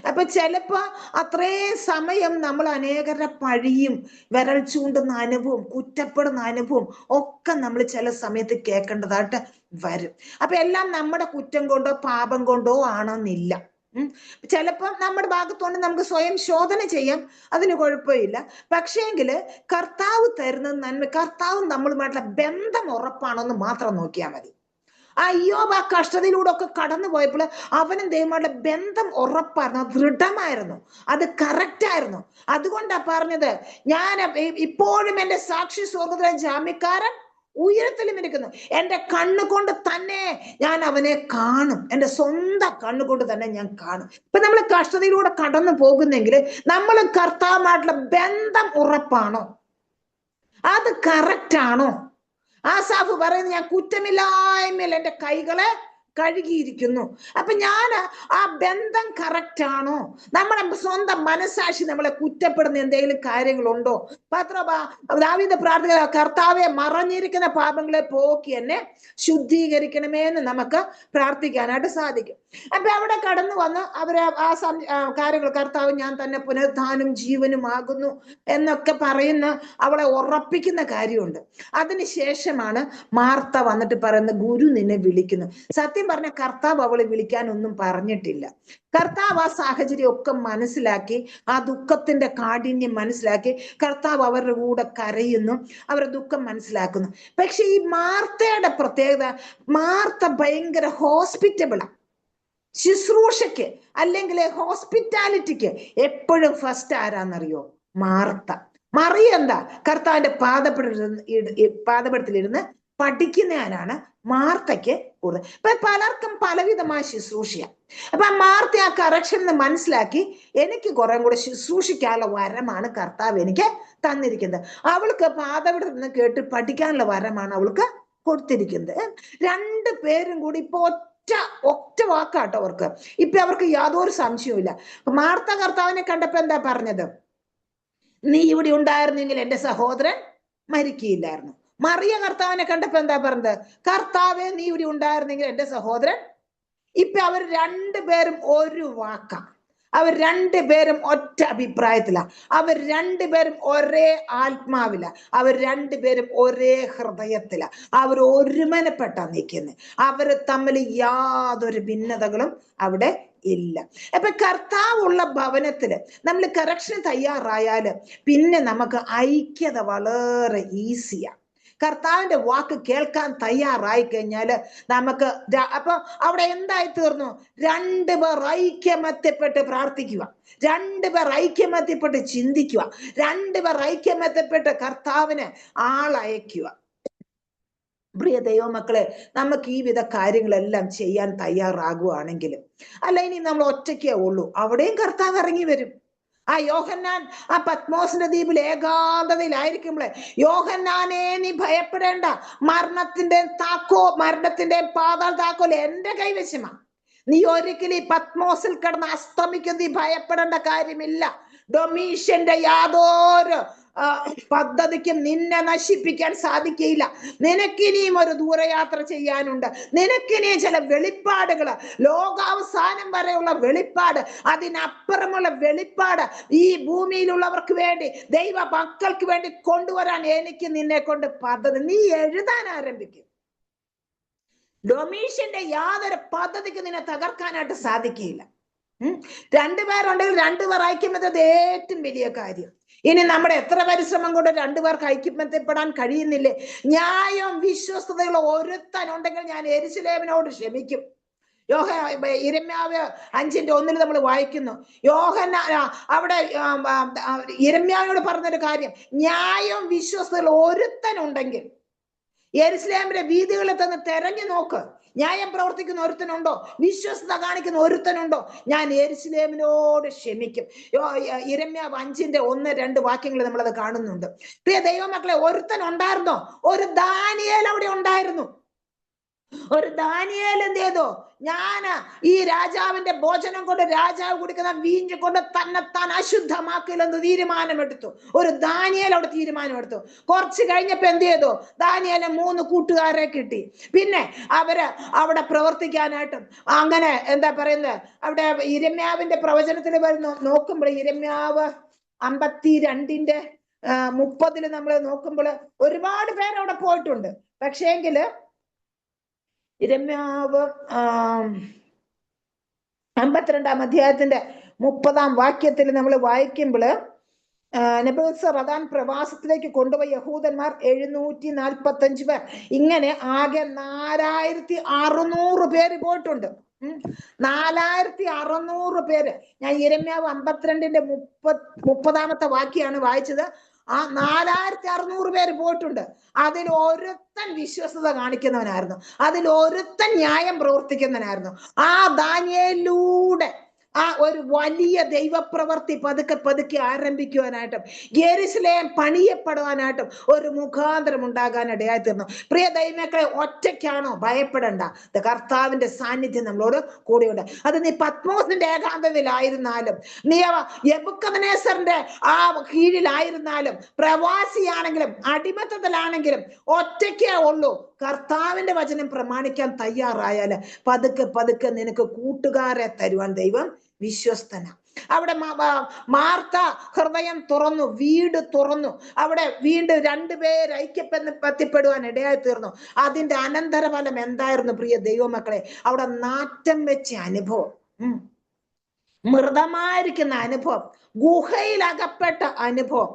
അപ്പൊ ചിലപ്പോ അത്രയും സമയം നമ്മൾ അനേകരുടെ പഴിയും വിരൽ ചൂണ്ടുന്ന അനുഭവം, കുറ്റപ്പെടുന്ന അനുഭവം ഒക്കെ നമ്മൾ ചില സമയത്ത് കേൾക്കേണ്ടതായിട്ട് വരും. അപ്പൊ എല്ലാം നമ്മുടെ കുറ്റം കൊണ്ടോ പാപം കൊണ്ടോ ആണെന്നില്ല. ചിലപ്പോൾ നമ്മുടെ ഭാഗത്തുകൊണ്ട് നമുക്ക് സ്വയം ശോധന ചെയ്യാം, അതിന് കുഴപ്പമില്ല. പക്ഷേങ്കില് കർത്താവ് തരുന്ന നന്മ, കർത്താവ് നമ്മളുമായിട്ടുള്ള ബന്ധം ഉറപ്പാണോ എന്ന് മാത്രം നോക്കിയാൽ മതി. അയ്യോബ് ആ കഷ്ടതയിലൂടെ ഒക്കെ കടന്നു പോയപ്പോൾ അവനും ദൈവമായിട്ടുള്ള ബന്ധം ഉറപ്പായിരുന്നു, ദൃഢമായിരുന്നു, അത് കറക്റ്റ് ആയിരുന്നു. അതുകൊണ്ടാ പറഞ്ഞത്, ഞാൻ ഇപ്പോഴും എന്റെ സാക്ഷി സ്വർഗ്ഗത്തിലെ ജാമ്യക്കാരൻ ഉയരത്തിലും ഇരിക്കുന്നു. എന്റെ കണ്ണുകൊണ്ട് തന്നെ ഞാൻ അവനെ കാണും, എന്റെ സ്വന്തം കണ്ണുകൊണ്ട് തന്നെ ഞാൻ കാണും. ഇപ്പൊ നമ്മൾ കഷ്ടതയിലൂടെ കടന്നു പോകുന്നെങ്കിൽ നമ്മൾ കർത്താവുമായിട്ടുള്ള ബന്ധം ഉറപ്പാണോ, അത് കറക്റ്റ് ആണോ? ആസാഫ് പറയുന്നത്, ഞാൻ കുറ്റമില്ലായ്മയിൽ എന്റെ കൈകളെ കഴുകിയിരിക്കുന്നു. അപ്പൊ ഞാൻ ആ ബന്ധം കറക്റ്റ് ആണോ? നമ്മുടെ സ്വന്തം മനസാക്ഷി നമ്മളെ കുറ്റപ്പെടുന്ന എന്തെങ്കിലും കാര്യങ്ങളുണ്ടോ? ദാവീദ് പ്രാർത്ഥിക്കുക, കർത്താവെ മറഞ്ഞിരിക്കുന്ന പാപങ്ങളെ പോക്കി എന്നെ ശുദ്ധീകരിക്കണമേ എന്ന് നമുക്ക് പ്രാർത്ഥിക്കാനായിട്ട് സാധിക്കും. അപ്പൊ അവിടെ കടന്നു വന്ന് അവരെ കാര്യങ്ങൾ, കർത്താവ് ഞാൻ തന്നെ പുനരുത്ഥാനം ജീവനുമാകുന്നു എന്നൊക്കെ പറയുന്ന അവളെ ഉറപ്പിക്കുന്ന കാര്യമുണ്ട്. അതിനുശേഷമാണ് മാർത്ത വന്നിട്ട് പറയുന്നത്, ഗുരു നിന്നെ വിളിക്കുന്നു. സത്യം പറഞ്ഞ കർത്താവ് അവളെ വിളിക്കാനൊന്നും പറഞ്ഞിട്ടില്ല. കർത്താവ് ആ സാഹചര്യം ഒക്കെ മനസ്സിലാക്കി, ആ ദുഃഖത്തിന്റെ കാഠിന്യം മനസ്സിലാക്കി കർത്താവ് അവരുടെ കൂടെ കരയുന്നു, അവരുടെ ദുഃഖം മനസ്സിലാക്കുന്നു. പക്ഷെ ഈ മാർത്തയുടെ പ്രത്യേകത, മാർത്ത ഭയങ്കര ഹോസ്പിറ്റബിളാ. ശുശ്രൂഷയ്ക്ക് അല്ലെങ്കിൽ ഹോസ്പിറ്റാലിറ്റിക്ക് എപ്പോഴും ഫസ്റ്റ് ആരാന്നറിയോ? മാർത്ത. മറിയ എന്താ? കർത്താവിന്റെ പാദപീഠത്തിലിരുന്ന് പഠിക്കുന്നവനാണ്. മാർത്തയ്ക്ക് കൂടുതൽ. ഇപ്പൊ പലർക്കും പലവിധമായ ശുശ്രൂഷയാണ്. അപ്പൊ മാർത്ത ആ കറക്ഷൻ മനസ്സിലാക്കി, എനിക്ക് കുറെ കൂടെ ശുശ്രൂഷിക്കാനുള്ള വരമാണ് കർത്താവ് എനിക്ക് തന്നിരിക്കുന്നത്. അവൾക്ക് പാദപീഠത്തിൽ നിന്ന് കേട്ട് പഠിക്കാനുള്ള വരമാണ് അവൾക്ക് കൊടുത്തിരിക്കുന്നത്. രണ്ടു പേരും കൂടി ഇപ്പൊ ഒറ്റ വാക്കാട്ടോ അവർക്ക്. ഇപ്പൊ അവർക്ക് യാതൊരു സംശയവും. മാർത്ത കർത്താവിനെ കണ്ടപ്പോ എന്താ പറഞ്ഞത്? നീ ഇവിടെ ഉണ്ടായിരുന്നെങ്കിൽ എന്റെ സഹോദരൻ മരിക്കുകയില്ലായിരുന്നു. മറിയ കർത്താവിനെ കണ്ടപ്പോ എന്താ പറഞ്ഞത്? കർത്താവെ നീ ഇവിടെ ഉണ്ടായിരുന്നെങ്കിൽ എന്റെ സഹോദരൻ. ഇപ്പൊ അവർ രണ്ടുപേരും ഒരു വാക്കാ. അവർ രണ്ടുപേരും ഒറ്റ അഭിപ്രായത്തില. അവർ രണ്ടുപേരും ഒരേ ആത്മാവില. അവർ രണ്ടുപേരും ഒരേ ഹൃദയത്തില. അവർ ഒരുമനപ്പെട്ടാ നിൽക്കുന്നത്. അവര് തമ്മിൽ യാതൊരു ഭിന്നതകളും അവിടെ ഇല്ല. അപ്പൊ കർത്താവുള്ള ഭവനത്തില് നമ്മൾ കറക്ഷൻ തയ്യാറായാല് പിന്നെ നമുക്ക് ഐക്യത വളരെ ഈസിയാ. കർത്താവിന്റെ വാക്ക് കേൾക്കാൻ തയ്യാറായി കഴിഞ്ഞാല് നമുക്ക് അപ്പൊ അവിടെ എന്തായി തീർന്നു? രണ്ടുപേർ ഐക്യമത്യപ്പെട്ട് പ്രാർത്ഥിക്കുക, രണ്ടുപേർ ഐക്യമത്യപ്പെട്ട് ചിന്തിക്കുക, രണ്ടുപേർ ഐക്യമത്യപ്പെട്ട് കർത്താവിന് ആളയക്കുക. പ്രിയ ദൈവമക്കളെ, നമുക്ക് ഈ വിധ കാര്യങ്ങളെല്ലാം ചെയ്യാൻ തയ്യാറാകുവാണെങ്കിൽ, അല്ല ഇനി നമ്മൾ ഒറ്റയ്ക്കേ ഉള്ളൂ, അവിടെയും കർത്താവ് ഇറങ്ങി വരും. ആ യോഹന്നാൻ ആ പത്മോസിന്റെ ദ്വീപിൽ ഏകാന്തതയിലായിരിക്കുമ്പോളെ, യോഹന്നാനെ നീ ഭയപ്പെടേണ്ട, മരണത്തിന്റെ പാതാള താക്കോൽ എന്റെ കൈവശമാ. നീ ഒരിക്കലും ഈ പത്മോസിൽ കിടന്ന് അസ്തമിക്കുന്ന നീ ഭയപ്പെടേണ്ട കാര്യമില്ല. ഡൊമീഷ്യന്റെ യാതൊരു പദ്ധതിക്കും നിന്നെ നശിപ്പിക്കാൻ സാധിക്കയില്ല. നിനക്കിനിയും ഒരു ദൂരയാത്ര ചെയ്യാനുണ്ട്. നിനക്കിനിയും ചില വെളിപ്പാടുകള്, ലോകാവസാനം വരെയുള്ള വെളിപ്പാട്, അതിനപ്പുറമുള്ള വെളിപ്പാട് ഈ ഭൂമിയിലുള്ളവർക്ക് വേണ്ടി, ദൈവ മക്കൾക്ക് വേണ്ടി കൊണ്ടുവരാൻ എനിക്ക് നിന്നെ കൊണ്ട് പദ്ധതി. നീ എഴുതാൻ ആരംഭിക്കും. ഡൊമീഷ്യന്റെ യാതൊരു പദ്ധതിക്ക് നിന്നെ തകർക്കാനായിട്ട് സാധിക്കില്ല. രണ്ടുപേരുണ്ടെങ്കിൽ രണ്ടുപേർ ഐക്യമത്യത ഏറ്റവും വലിയ കാര്യം. ഇനി നമ്മുടെ എത്ര പരിശ്രമം കൊണ്ട് രണ്ടുപേർക്ക് ഐക്യമത്യപ്പെടാൻ കഴിയുന്നില്ലേ? ന്യായം വിശ്വസ്തതയുള്ള ഒരുത്തനുണ്ടെങ്കിൽ ഞാൻ യെരൂശലേമിനോട് ക്ഷമിക്കും. യിരെമ്യാവ് 5:1 നമ്മൾ വായിക്കുന്നു. അവിടെ യിരെമ്യാവിനോട് പറഞ്ഞൊരു കാര്യം, ന്യായം വിശ്വസ്തതയുള്ള ഒരുത്തനുണ്ടെങ്കിൽ യെരൂശലേമിന്റെ വീഥികളിൽ തന്നെ തെരഞ്ഞു നോക്ക്. ന്യായം പ്രവർത്തിക്കുന്ന ഒരുത്തനുണ്ടോ? വിശ്വസ്തത കാണിക്കുന്ന ഒരുത്തനുണ്ടോ? ഞാൻ യെരൂശലേമിനോട് ക്ഷമിക്കും. യിരെമ്യാവ് 5:1-2 വാക്യങ്ങൾ നമ്മളത് കാണുന്നുണ്ട്. പ്രിയ ദൈവമക്കളെ, ഒരുത്തൻ ഉണ്ടായിരുന്നോ? ഒരു ദാനിയേൽ അവിടെ ഉണ്ടായിരുന്നു. ഒരു ദാനിയേൽ എന്ത് ചെയ്തു? ഞാൻ ഈ രാജാവിന്റെ ഭോജനം കൊണ്ട്, രാജാവ് കുടിക്കുന്ന വീഞ്ഞ് കൊണ്ട് തന്നെത്താൻ അശുദ്ധമാക്കില്ലെന്ന് തീരുമാനമെടുത്തു. ഒരു ദാനിയേൽ അവിടെ തീരുമാനമെടുത്തു. കുറച്ച് കഴിഞ്ഞപ്പോ എന്ത് ചെയ്തു? ദാനിയേലിന് 3 കൂട്ടുകാരെ കിട്ടി. പിന്നെ അവര് അവിടെ പ്രവർത്തിക്കാനായിട്ടും അങ്ങനെ എന്താ പറയുന്നത്, അവിടെ യിരെമ്യാവിന്റെ പ്രവചനത്തിൽ വരുന്നു. നോക്കുമ്പോൾ യിരെമ്യാവ് 52:30 നമ്മൾ നോക്കുമ്പോൾ ഒരുപാട് പേര് അവിടെ പോയിട്ടുണ്ട്. പക്ഷേങ്കില് യിരെമ്യാവ് 52-ാം അധ്യായത്തിന്റെ 30-ാം വാക്യത്തിൽ നമ്മൾ വായിക്കുമ്പോൾ, നെബൂഖദ്നേസർ അതാൻ പ്രവാസത്തിലേക്ക് കൊണ്ടുപോയി യഹൂദന്മാർ 745 പേർ, ഇങ്ങനെ ആകെ 4600 പേര് പോയിട്ടുണ്ട്. 4600 പേര്. ഞാൻ യിരെമ്യാവ് 52-ന്റെ 30-ാമത്തെ വാക്യാണ് വായിച്ചത്. ആ 4600 പേര് പോയിട്ടുണ്ട്. അതിൽ ഒരുത്തൻ വിശ്വസ്തത കാണിക്കുന്നവനായിരുന്നു. അതിൽ ഒരുത്തൻ ന്യായം പ്രവർത്തിക്കുന്നവനായിരുന്നു. ആ ദാനിയേലിലൂടെ ആ ഒരു വലിയ ദൈവപ്രവർത്തി പതുക്കെ പതുക്കെ ആരംഭിക്കുവാനായിട്ടും യെരൂശലേം പണിയപ്പെടുവാനായിട്ടും ഒരു മുഖാന്തരം ഉണ്ടാകാൻ ഇടയായി തീർന്നു. പ്രിയ ദൈവമക്കളെ, ഒറ്റയ്ക്കാണോ? ഭയപ്പെടണ്ട. കർത്താവിന്റെ സാന്നിധ്യം നമ്മളോട് കൂടെയുണ്ട്. അത് നീ പത്മോസിന്റെ ഏകാന്തതയിലായിരുന്നാലും, നീ നെബൂഖദ്നേസറിന്റെ ആ കീഴിലായിരുന്നാലും, പ്രവാസിയാണെങ്കിലും അടിമത്തത്തിലാണെങ്കിലും, ഒറ്റയ്ക്കേ ഉള്ളൂ. കർത്താവിന്റെ വചനം പ്രമാണിക്കാൻ തയ്യാറായാല് പതുക്കെ പതുക്കെ നിനക്ക് കൂട്ടുകാരെ തരുവാൻ ദൈവം വിശ്വസ്തന. അവിടെ മാർത്ത ഹൃദയം തുറന്നു, വീട് തുറന്നു. അവിടെ വീണ്ടും രണ്ടുപേർ ഐക്യപ്പെടാൻ ഇടയായി തീർന്നു. അതിന്റെ അനന്തരഫലം എന്തായിരുന്നു പ്രിയ ദൈവമക്കളെ? അവിടെ നാറ്റം വെച്ച അനുഭവം, മൃതമായിരിക്കുന്ന അനുഭവം, ഗുഹയിൽ അകപ്പെട്ട അനുഭവം,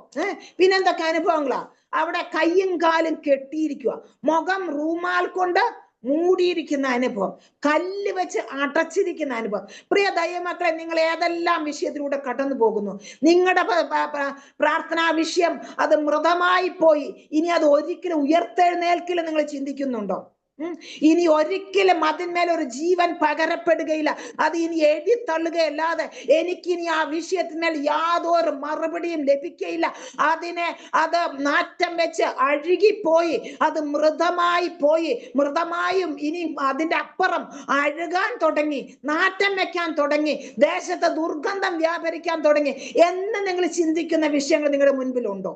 പിന്നെന്തൊക്കെ അനുഭവങ്ങളാ? അവിടെ കയ്യും കാലും കെട്ടിയിരിക്കുക, മുഖം റൂമാൽ കൊണ്ട് മൂടിയിരിക്കുന്ന അനുഭവം, കല്ല് വെച്ച് അടച്ചിരിക്കുന്ന അനുഭവം. പ്രിയ ദൈവമക്കളെ, നിങ്ങൾ ഏതെല്ലാം വിഷയത്തിലൂടെ കടന്നു പോകുന്നു? നിങ്ങളുടെ പ്രാർത്ഥനാ വിഷയം അത് മൃതമായി പോയി, ഇനി അത് ഒരിക്കലും ഉയർത്തെഴുന്നേൽക്കില്ല നിങ്ങൾ ചിന്തിക്കുന്നുണ്ടോ? ഇനി ഒരിക്കലും അതിന്മേൽ ഒരു ജീവൻ പകരപ്പെടുകയില്ല. അത് ഇനി എഴുതി തള്ളുകയല്ലാതെ എനിക്കിനി ആ വിഷയത്തിന്മേൽ യാതൊരു മറുപടിയും ലഭിക്കയില്ല. അത് നാറ്റം വെച്ച് അഴുകിപ്പോയി, അത് മൃതമായി പോയി. മൃതമായും ഇനി അതിന്റെ അപ്പുറം അഴുകാൻ തുടങ്ങി, നാറ്റം വെക്കാൻ തുടങ്ങി, ദേശത്ത് ദുർഗന്ധം വ്യാപരിക്കാൻ തുടങ്ങി എന്ന് നിങ്ങൾ ചിന്തിക്കുന്ന വിഷയങ്ങൾ നിങ്ങളുടെ മുൻപിലുണ്ടോ?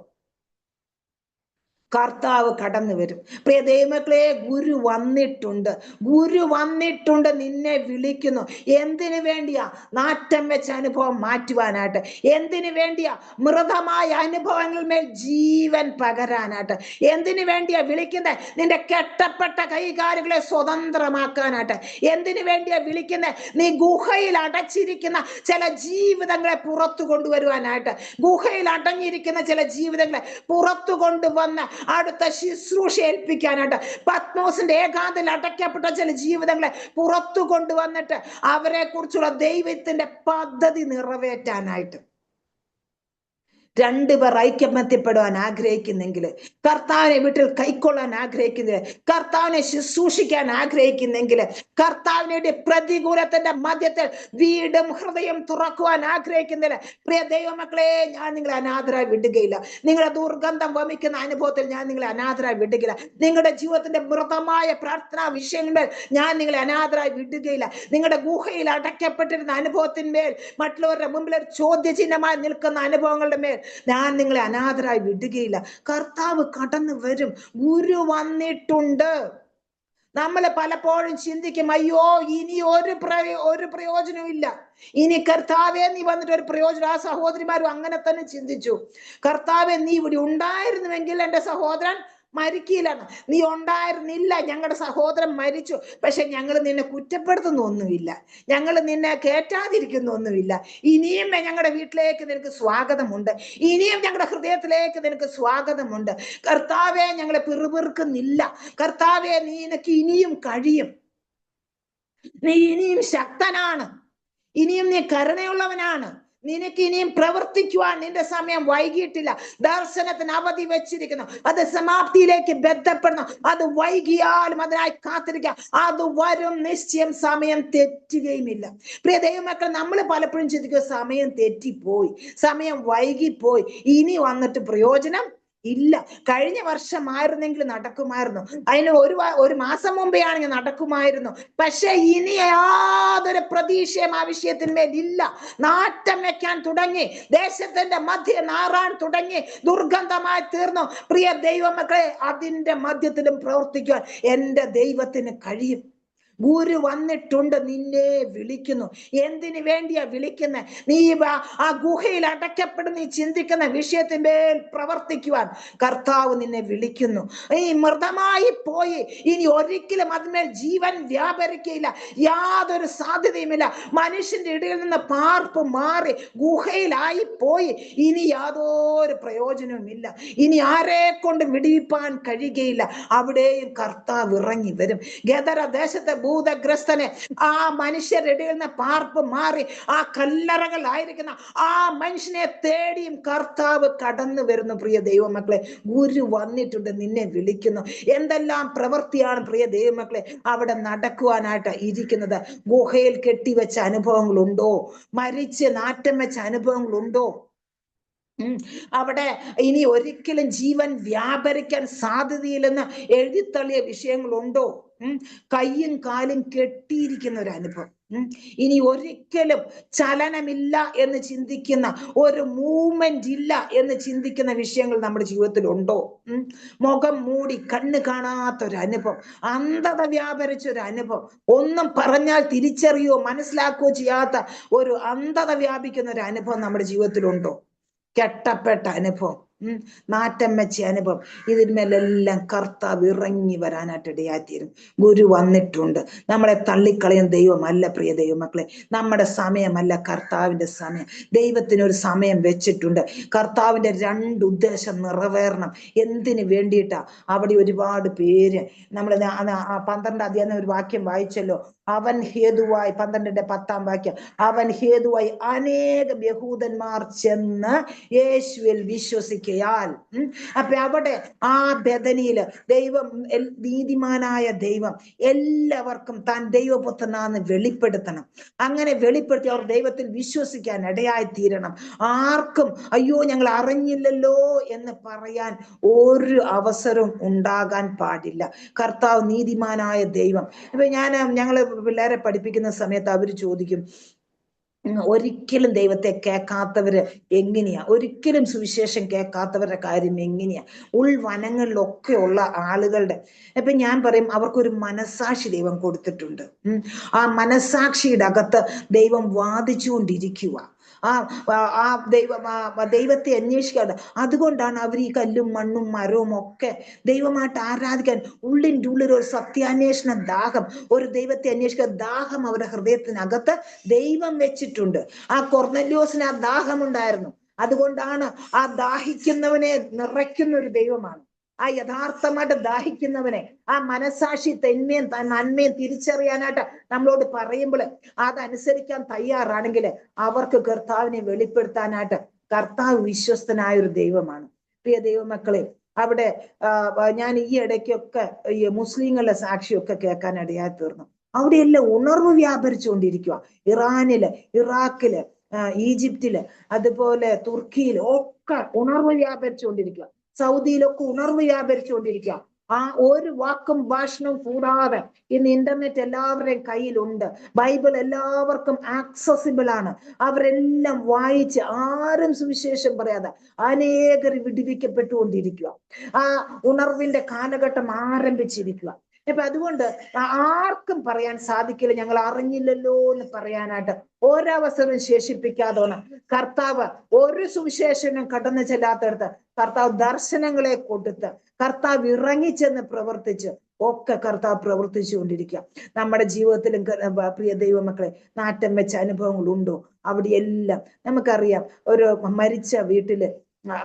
കർത്താവ് കടന്നു വരും. പ്രിയ ദൈവമക്കളെ, ഗുരു വന്നിട്ടുണ്ട്, ഗുരു വന്നിട്ടുണ്ട്, നിന്നെ വിളിക്കുന്നു. എന്തിനു വേണ്ടിയാ? നാറ്റം വെച്ച അനുഭവം മാറ്റുവാനായിട്ട്. എന്തിനു വേണ്ടിയാ? മൃതമായ അനുഭവങ്ങൾ മേൽ ജീവൻ പകരാനായിട്ട്. എന്തിനു വേണ്ടിയാ വിളിക്കുന്നത്? നിന്റെ കെട്ടപ്പെട്ട കൈകാലുകളെ സ്വതന്ത്രമാക്കാനായിട്ട്. എന്തിനു വേണ്ടിയാ വിളിക്കുന്നത്? നീ ഗുഹയിൽ അടച്ചിരിക്കുന്ന ചില ജീവിതങ്ങളെ പുറത്തു കൊണ്ടുവരുവാനായിട്ട്. ഗുഹയിൽ അടങ്ങിയിരിക്കുന്ന ചില ജീവിതങ്ങളെ പുറത്തു കൊണ്ടുവന്ന് അടുത്ത ശുശ്രൂഷ ഏൽപ്പിക്കാനായിട്ട്. പത്മോസിന്റെ ഏകാന്തയിൽ അടയ്ക്കപ്പെട്ട ചില ജീവിതങ്ങളെ പുറത്തു കൊണ്ടുവന്നിട്ട് അവരെ കുറിച്ചുള്ള ദൈവത്തിന്റെ പദ്ധതി നിറവേറ്റാനായിട്ട്. രണ്ടുപേർ ഐക്യമത്യപ്പെടുവാൻ ആഗ്രഹിക്കുന്നെങ്കിൽ, കർത്താവിനെ വീട്ടിൽ കൈക്കൊള്ളാൻ ആഗ്രഹിക്കുന്നില്ല, കർത്താവിനെ ശുശ്രൂഷിക്കാൻ ആഗ്രഹിക്കുന്നെങ്കിൽ, കർത്താവിനെ പ്രതികൂലത്തിന്റെ മധ്യത്തിൽ വീടും ഹൃദയം തുറക്കുവാൻ ആഗ്രഹിക്കുന്നില്ല, പ്രിയ ദൈവമക്കളെ, ഞാൻ നിങ്ങളെ അനാഥരായി വിടുകയില്ല. നിങ്ങളുടെ ദുർഗന്ധം വമിക്കുന്ന അനുഭവത്തിൽ ഞാൻ നിങ്ങളെ അനാഥരായി വിടുകയില്ല. നിങ്ങളുടെ ജീവിതത്തിന്റെ മൃതമായ പ്രാർത്ഥനാ വിഷയങ്ങളിൽ ഞാൻ നിങ്ങളെ അനാഥരായി വിടുകയില്ല. നിങ്ങളുടെ ഗുഹയിൽ അടയ്ക്കപ്പെട്ടിരുന്ന അനുഭവത്തിന്മേൽ, മറ്റുള്ളവരുടെ മുമ്പിൽ ഒരു ചോദ്യചിഹ്നമായി നിൽക്കുന്ന അനുഭവങ്ങളുടെ മേൽ ഞാൻ നിങ്ങളെ അനാഥരായി വിടുകയില്ല. കർത്താവ് കടന്നു വരും. ഗുരു വന്നിട്ടുണ്ട്. നമ്മൾ പലപ്പോഴും ചിന്തിക്കും, അയ്യോ ഇനി ഒരു പ്രയോജനവും ഇല്ല, ഇനി കർത്താവേ നീ വന്നിട്ട് ഒരു പ്രയോജനം. ആ സഹോദരിമാരും അങ്ങനെ തന്നെ ചിന്തിച്ചു. കർത്താവേ നീ ഇവിടെ ഉണ്ടായിരുന്നുവെങ്കിൽ എൻ്റെ സഹോദരൻ മരിക്കില്ലെന്ന്. നീ ഉണ്ടായിരുന്നില്ല, ഞങ്ങളുടെ സഹോദരൻ മരിച്ചു. പക്ഷെ ഞങ്ങൾ നിന്നെ കുറ്റപ്പെടുത്തുന്ന ഒന്നുമില്ല, ഞങ്ങൾ നിന്നെ കേറ്റാതിരിക്കുന്ന ഒന്നുമില്ല. ഇനിയും ഞങ്ങളുടെ വീട്ടിലേക്ക് നിനക്ക് സ്വാഗതമുണ്ട്, ഇനിയും ഞങ്ങളുടെ ഹൃദയത്തിലേക്ക് നിനക്ക് സ്വാഗതമുണ്ട്. കർത്താവെ ഞങ്ങളെ പിറുപിറുക്കുന്നില്ല. കർത്താവെ നിനക്ക് ഇനിയും കഴിയും, നീ ഇനിയും ശക്തനാണ്, ഇനിയും നീ കരുണയുള്ളവനാണ്, നിനക്ക് ഇനിയും പ്രവർത്തിക്കുവാൻ നിന്റെ സമയം വൈകിട്ടില്ല. ദർശനത്തിന് അവധി വെച്ചിരിക്കുന്നു, അത് സമാപ്തിയിലേക്ക് ബന്ധപ്പെടണം. അത് വൈകിയാലും അതിനായി കാത്തിരിക്കുക, അത് വരും നിശ്ചയം. സമയം തെറ്റുകയുമില്ല. പ്രിയ ദൈവമക്കൾ, നമ്മൾ പലപ്പോഴും ചിന്തിക്കുക, സമയം തെറ്റിപ്പോയി, സമയം വൈകിപ്പോയി, ഇനി വന്നിട്ട് പ്രയോജനം ഇല്ല. കഴിഞ്ഞ വർഷമായിരുന്നെങ്കിൽ നടക്കുമായിരുന്നു, അതിന് ഒരു മാസം മുമ്പേ ആണെങ്കിൽ നടക്കുമായിരുന്നു. പക്ഷെ ഇനി യാതൊരു പ്രതീക്ഷയും ആ വിഷയത്തിന്മേൽ ഇല്ല. നാറ്റം വെക്കാൻ തുടങ്ങി, ദേശത്തിന്റെ മധ്യ നാറാൻ തുടങ്ങി, ദുർഗന്ധമായി തീർന്നു. പ്രിയ ദൈവമക്കളെ, അതിന്റെ മധ്യത്തിലും പ്രവർത്തിക്കുവാൻ എൻ്റെ ദൈവത്തിന് കഴിയും. ഗുരു വന്നിട്ടുണ്ട്, നിന്നെ വിളിക്കുന്നു. എന്തിനു വേണ്ടിയാ വിളിക്കുന്നത്? നീ ആ ഗുഹയിൽ അടയ്ക്കപ്പെടുന്ന നീ ചിന്തിക്കുന്ന വിഷയത്തിന്മേൽ പ്രവർത്തിക്കുവാൻ കർത്താവ് നിന്നെ വിളിക്കുന്നു. ഈ മൃതമായി പോയി ഇനി ഒരിക്കലും അതിന്മേൽ ജീവൻ വ്യാപരിക്കയില്ല, യാതൊരു സാധ്യതയുമില്ല. മനുഷ്യന്റെ ഇടയിൽ നിന്ന് പാർപ്പ് മാറി ഗുഹയിലായി പോയി, ഇനി യാതൊരു പ്രയോജനവുമില്ല. ഇനി ആരെ കൊണ്ട് വിടിവിപ്പാൻ കഴിയുകയില്ല. അവിടെയും കർത്താവ് ഇറങ്ങി വരും. ഗദര ദേശത്തെ ഭൂതഗ്രസ്തനെ ആ മനുഷ്യരുടെ പാർപ്പ് മാറി ആ കല്ലറകളായിരിക്കുന്ന ആ മനുഷ്യനെ തേടിയും കർത്താവ് കടന്നു വരുന്നു. പ്രിയ ദൈവമക്കളെ, ഗുരു വന്നിട്ടുണ്ട്, നിന്നെ വിളിക്കുന്നു. എന്തെല്ലാം പ്രവൃത്തിയാണ് പ്രിയ ദൈവമക്കളെ അവിടെ നടക്കുവാനായിട്ട് ഇരിക്കുന്നത്? ഗുഹയിൽ കെട്ടിവെച്ച അനുഭവങ്ങളുണ്ടോ? മരിച്ച് നാറ്റം വെച്ച അനുഭവങ്ങളുണ്ടോ? അവിടെ ഇനി ഒരിക്കലും ജീവൻ വ്യാപരിക്കാൻ സാധ്യതയില്ലെന്ന് എഴുതിത്തള്ളിയ വിഷയങ്ങളുണ്ടോ? കയ്യും കാലും കെട്ടിയിരിക്കുന്ന ഒരു അനുഭവം, ഇനി ഒരിക്കലും ചലനമില്ല എന്ന് ചിന്തിക്കുന്ന, ഒരു മൂവ്മെന്റ് ഇല്ല എന്ന് ചിന്തിക്കുന്ന വിഷയങ്ങൾ നമ്മുടെ ജീവിതത്തിൽ ഉണ്ടോ? മുഖം മൂടി കണ്ണ് കാണാത്തൊരു അനുഭവം, അന്ധത വ്യാപരിച്ച ഒരു അനുഭവം, ഒന്നും പറഞ്ഞാൽ തിരിച്ചറിയോ മനസ്സിലാക്കുകയോ ചെയ്യാത്ത ഒരു അന്ധത വ്യാപിക്കുന്ന ഒരു അനുഭവം നമ്മുടെ ജീവിതത്തിലുണ്ടോ? കെട്ടപ്പെട്ട അനുഭവം, നാറ്റം വെച്ച അനുഭവം, ഇതിന്മേലെല്ലാം കർത്താവ് ഇറങ്ങി വരാനായിട്ട് ഇടയായിത്തീരും. ഗുരു വന്നിട്ടുണ്ട്. നമ്മളെ തള്ളിക്കളയും ദൈവമല്ല പ്രിയ ദൈവമക്കളെ. നമ്മുടെ സമയമല്ല കർത്താവിന്റെ സമയം. ദൈവത്തിനൊരു സമയം വെച്ചിട്ടുണ്ട്. കർത്താവിന്റെ 2 ഉദ്ദേശം നിറവേറണം. എന്തിനു വേണ്ടിയിട്ടാ? അവിടെ ഒരുപാട് പേര്, നമ്മൾ 12 അധ്യായം ഒരു വാക്യം വായിച്ചല്ലോ, അവൻ ഹേതുവായി, 12:10 വാക്യം, അവൻ ഹേതുവായി അനേകം യഹൂദന്മാർ ചെന്ന് യേശുവിൽ വിശ്വസിക്കയാൽ. അപ്പൊ അവിടെ ആ ബദനിയില് ദൈവം, നീതിമാനായ ദൈവം എല്ലാവർക്കും താൻ ദൈവപുത്രനാന്ന് വെളിപ്പെടുത്തണം. അങ്ങനെ വെളിപ്പെടുത്തി അവർ ദൈവത്തിൽ വിശ്വസിക്കാൻ ഇടയായി തീരണം. ആർക്കും അയ്യോ ഞങ്ങൾ അറിഞ്ഞില്ലല്ലോ എന്ന് പറയാൻ ഒരു അവസരവും ഉണ്ടാകാൻ പാടില്ല. കർത്താവ് നീതിമാനായ ദൈവം. ഇപ്പൊ ഞങ്ങള് പിള്ളേരെ പഠിപ്പിക്കുന്ന സമയത്ത് അവര് ചോദിക്കും, ഒരിക്കലും ദൈവത്തെ കേൾക്കാത്തവര് എങ്ങനെയാ, ഒരിക്കലും സുവിശേഷം കേൾക്കാത്തവരുടെ കാര്യം എങ്ങനെയാ? ഉൾവനങ്ങളിലൊക്കെ ഉള്ള ആളുകളുടെ, അപ്പൊ ഞാൻ പറയും അവർക്കൊരു മനസാക്ഷി ദൈവം കൊടുത്തിട്ടുണ്ട്. ആ മനസാക്ഷിയുടെ അകത്ത് ദൈവം വാദിച്ചുകൊണ്ടിരിക്കുക. ദൈവത്തെ അന്വേഷിക്കാതെ, അതുകൊണ്ടാണ് അവർ ഈ കല്ലും മണ്ണും മരവും ഒക്കെ ദൈവമായിട്ട് ആരാധിക്കാൻ, ഉള്ളിൻ്റെ ഉള്ളിൽ ഒരു സത്യാന്വേഷണ ദാഹം, ഒരു ദൈവത്തെ അന്വേഷിക്കാൻ ദാഹം അവരുടെ ഹൃദയത്തിനകത്ത് ദൈവം വെച്ചിട്ടുണ്ട്. ആ കൊർന്നല്യോസിന് ആ ദാഹം ഉണ്ടായിരുന്നു. അതുകൊണ്ടാണ് ആ ദാഹിക്കുന്നവനെ നിറയ്ക്കുന്ന ഒരു ദൈവമാണ്. ആ യഥാർത്ഥമായിട്ട് ദാഹിക്കുന്നവനെ, ആ മനസാക്ഷി തെന്മയും നന്മയും തിരിച്ചറിയാനായിട്ട് നമ്മളോട് പറയുമ്പോൾ അതനുസരിക്കാൻ തയ്യാറാണെങ്കിൽ അവർക്ക് കർത്താവിനെ വെളിപ്പെടുത്താനായിട്ട് കർത്താവ് വിശ്വസ്തനായ ഒരു ദൈവമാണ്. പ്രിയ ദൈവമക്കളെ, അവിടെ ഞാൻ ഈ ഇടയ്ക്കൊക്കെ ഈ മുസ്ലിങ്ങളുടെ സാക്ഷിയൊക്കെ കേൾക്കാൻ ഇടയായി തീർന്നു. അവിടെയെല്ലാം ഉണർവ് വ്യാപരിച്ചുകൊണ്ടിരിക്കുക. ഇറാനില്, ഇറാഖില്, ഈജിപ്തില്, അതുപോലെ തുർക്കിയിൽ ഒക്കെ ഉണർവ് വ്യാപരിച്ചുകൊണ്ടിരിക്കുക. സൗദിയിലൊക്കെ ഉണർവ് വ്യാപരിച്ചുകൊണ്ടിരിക്കുക. ആ ഒരു വാക്കും ഭാഷണവും കൂടാതെ ഇന്ന് ഇന്റർനെറ്റ് എല്ലാവരുടെയും കയ്യിലുണ്ട്. ബൈബിൾ എല്ലാവർക്കും ആക്സസിബിൾ ആണ്. അവരെല്ലാം വായിച്ച് ആരും സുവിശേഷം പറയാതെ അനേകർ വിടുവിക്കപ്പെട്ടുകൊണ്ടിരിക്കുക. ആ ഉണർവിന്റെ കാലഘട്ടം ആരംഭിച്ചിരിക്കുക. അപ്പൊ അതുകൊണ്ട് ആർക്കും പറയാൻ സാധിക്കില്ല ഞങ്ങൾ അറിഞ്ഞില്ലല്ലോ എന്ന് പറയാനായിട്ട് ഒരവസരവും ശേഷിപ്പിക്കാതോണം. കർത്താവ് ഒരു സുവിശേഷനും കടന്നു ചെല്ലാത്തടത്ത് കർത്താവ് ദർശനങ്ങളെ കൊടുത്ത്, കർത്താവ് ഇറങ്ങിച്ചെന്ന് പ്രവർത്തിച്ച് ഒക്കെ കർത്താവ് പ്രവർത്തിച്ചു കൊണ്ടിരിക്കുക. നമ്മുടെ ജീവിതത്തിലും പ്രിയ ദൈവമക്കളെ നാറ്റം വെച്ച അനുഭവങ്ങളുണ്ടോ? അവിടെയെല്ലാം നമുക്കറിയാം. ഒരു മരിച്ച വീട്ടില്,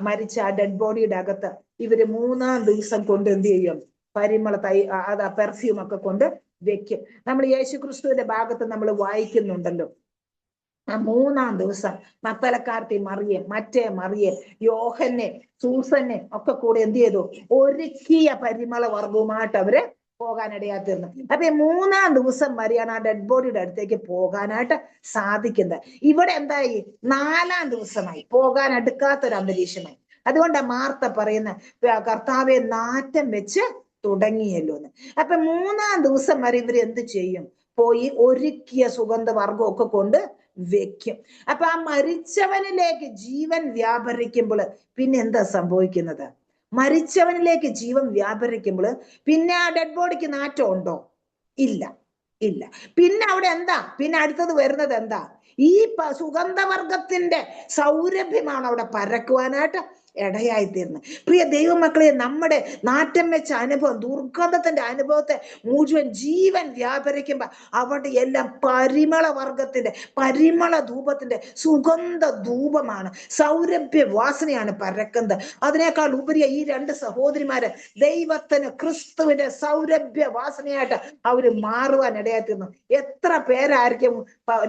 മരിച്ച ആ ഡെഡ് ബോഡിയുടെ അകത്ത് ഇവര് 3-ാം ദിവസം കൊണ്ട് എന്ത് ചെയ്യും? പരിമള പെർഫ്യൂം ഒക്കെ കൊണ്ട് വെക്കും. നമ്മൾ യേശുക്രിസ്തുവിന്റെ ഭാഗത്ത് നമ്മൾ വായിക്കുന്നുണ്ടല്ലോ, ആ 3-ാം ദിവസം മക്തലക്കാരത്തി മറിയം, മറ്റേ മറിയം, യോഹന്നെ, സൂസന്നെ ഒക്കെ കൂടെ എന്ത് ചെയ്തു? ഒരുക്കിയ പരിമള വർഗവുമായിട്ട് അവര് പോകാനിടയാത്തിരുന്നു. അപ്പൊ ഈ 3-ാം ദിവസം വരെയാണ് ആ ഡെഡ് ബോഡിയുടെ അടുത്തേക്ക് പോകാനായിട്ട് സാധിക്കുന്നത്. ഇവിടെ എന്തായി? 4-ാം ദിവസമായി, പോകാൻ അടുക്കാത്തൊരു അന്തരീക്ഷമായി. അതുകൊണ്ട് മാർത്ത പറയുന്ന കർത്താവെ നാറ്റം വെച്ച് തുടങ്ങിയല്ലോ എന്ന്. അപ്പൊ 3-ാം ദിവസം വരെ ഇവർ എന്ത് ചെയ്യും? പോയി ഒരുക്കിയ സുഗന്ധവർഗം ഒക്കെ കൊണ്ട് വെക്കും. അപ്പൊ ആ മരിച്ചവനിലേക്ക് ജീവൻ വ്യാപരിക്കുമ്പോൾ പിന്നെ എന്താ സംഭവിക്കുന്നത്? മരിച്ചവനിലേക്ക് ജീവൻ വ്യാപരിക്കുമ്പോൾ പിന്നെ ആ ഡെഡ് ബോഡിക്ക് നാറ്റം ഉണ്ടോ? ഇല്ല, ഇല്ല. പിന്നെ അവിടെ എന്താ? പിന്നെ അടുത്തത് വരുന്നത് എന്താ? ഈ സുഗന്ധവർഗത്തിന്റെ സൗരഭ്യമാണ് അവിടെ പരക്കുവാനായിട്ട് ഇടയായിത്തീർന്നു. പ്രിയ ദൈവമക്കളെ, നമ്മുടെ നാറ്റം വെച്ച അനുഭവം, ദുർഗന്ധത്തിന്റെ അനുഭവത്തെ മുഴുവൻ ജീവൻ വ്യാപരിക്കുമ്പോ അവിടെ എല്ലാം പരിമള വർഗത്തിന്റെ, പരിമള ധൂപത്തിന്റെ സുഗന്ധ ധൂപമാണ്, സൗരഭ്യ വാസനയാണ് പരക്കുന്നത്. അതിനേക്കാൾ ഉപരി ഈ രണ്ട് സഹോദരിമാര് ദൈവത്തിന്, ക്രിസ്തുവിന്റെ സൗരഭ്യ വാസനയായിട്ട് അവര് മാറുവാൻ ഇടയായിത്തീർന്നു. എത്ര പേരായിരിക്കും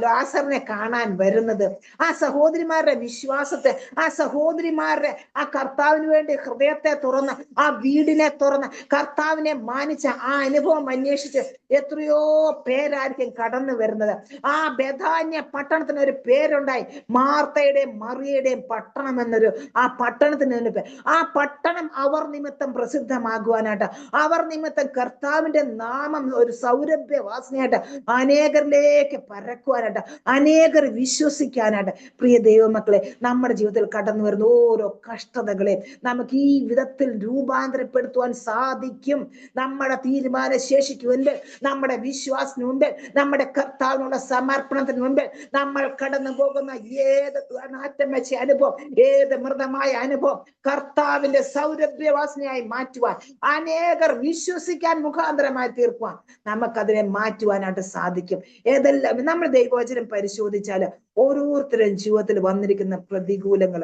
ലാസറിനെ കാണാൻ വരുന്നത്? ആ സഹോദരിമാരുടെ വിശ്വാസത്തെ, ആ സഹോദരിമാരുടെ ആ കർത്താവിന് വേണ്ടി ഹൃദയത്തെ തുറന്ന്, ആ വീടിനെ തുറന്ന് കർത്താവിനെ മാനിച്ച ആ അനുഭവം അന്വേഷിച്ച് എത്രയോ പേരായിരിക്കും കടന്നു വരുന്നത്. ആ ബെഥാന്യ പട്ടണത്തിന് ഒരു പേരുണ്ടായി, മാർത്തയുടെയും മറിയയുടെയും പട്ടണം എന്നൊരു ആ പട്ടണത്തിന് പേര്. ആ പട്ടണം അവർ നിമിത്തം പ്രസിദ്ധമാകുവാനായിട്ട്, അവർ നിമിത്തം കർത്താവിന്റെ നാമം ഒരു സൗരഭ്യ വാസനയായിട്ട് അനേകരിലേക്ക് പരക്കുവാനായിട്ട്, അനേകർ വിശ്വസിക്കാനായിട്ട്. പ്രിയ ദൈവമക്കളെ, നമ്മുടെ ജീവിതത്തിൽ കടന്നു വരുന്ന ഓരോ കഷ്ടതകളെ നമുക്ക് ഈ വിധത്തിൽ രൂപാന്തരപ്പെടുത്തുവാൻ സാധിക്കും. നമ്മുടെ തീരുമാന ശേഷിക്ക് മുൻപിൽ, നമ്മുടെ വിശ്വാസത്തിന് മുൻപിൽ, നമ്മുടെ കർത്താവിനുള്ള സമർപ്പണത്തിന് മുൻപിൽ നമ്മൾ കടന്നു പോകുന്ന ഏത് നാറ്റം വെച്ച അനുഭവം, ഏത് മൃതമായ അനുഭവം കർത്താവിന്റെ സൗരഭ്യവാസനയായി മാറ്റുവാൻ, അനേകർ വിശ്വസിക്കാൻ മുഖാന്തരമായി തീർക്കുവാൻ നമുക്കതിനെ മാറ്റുവാനായിട്ട് സാധിക്കും. ഏതെല്ലാം നമ്മൾ ദൈവവചനം പരിശോധിച്ചാൽ ഓരോരുത്തരും ജീവിതത്തിൽ വന്നിരിക്കുന്ന പ്രതികൂലങ്ങൾ,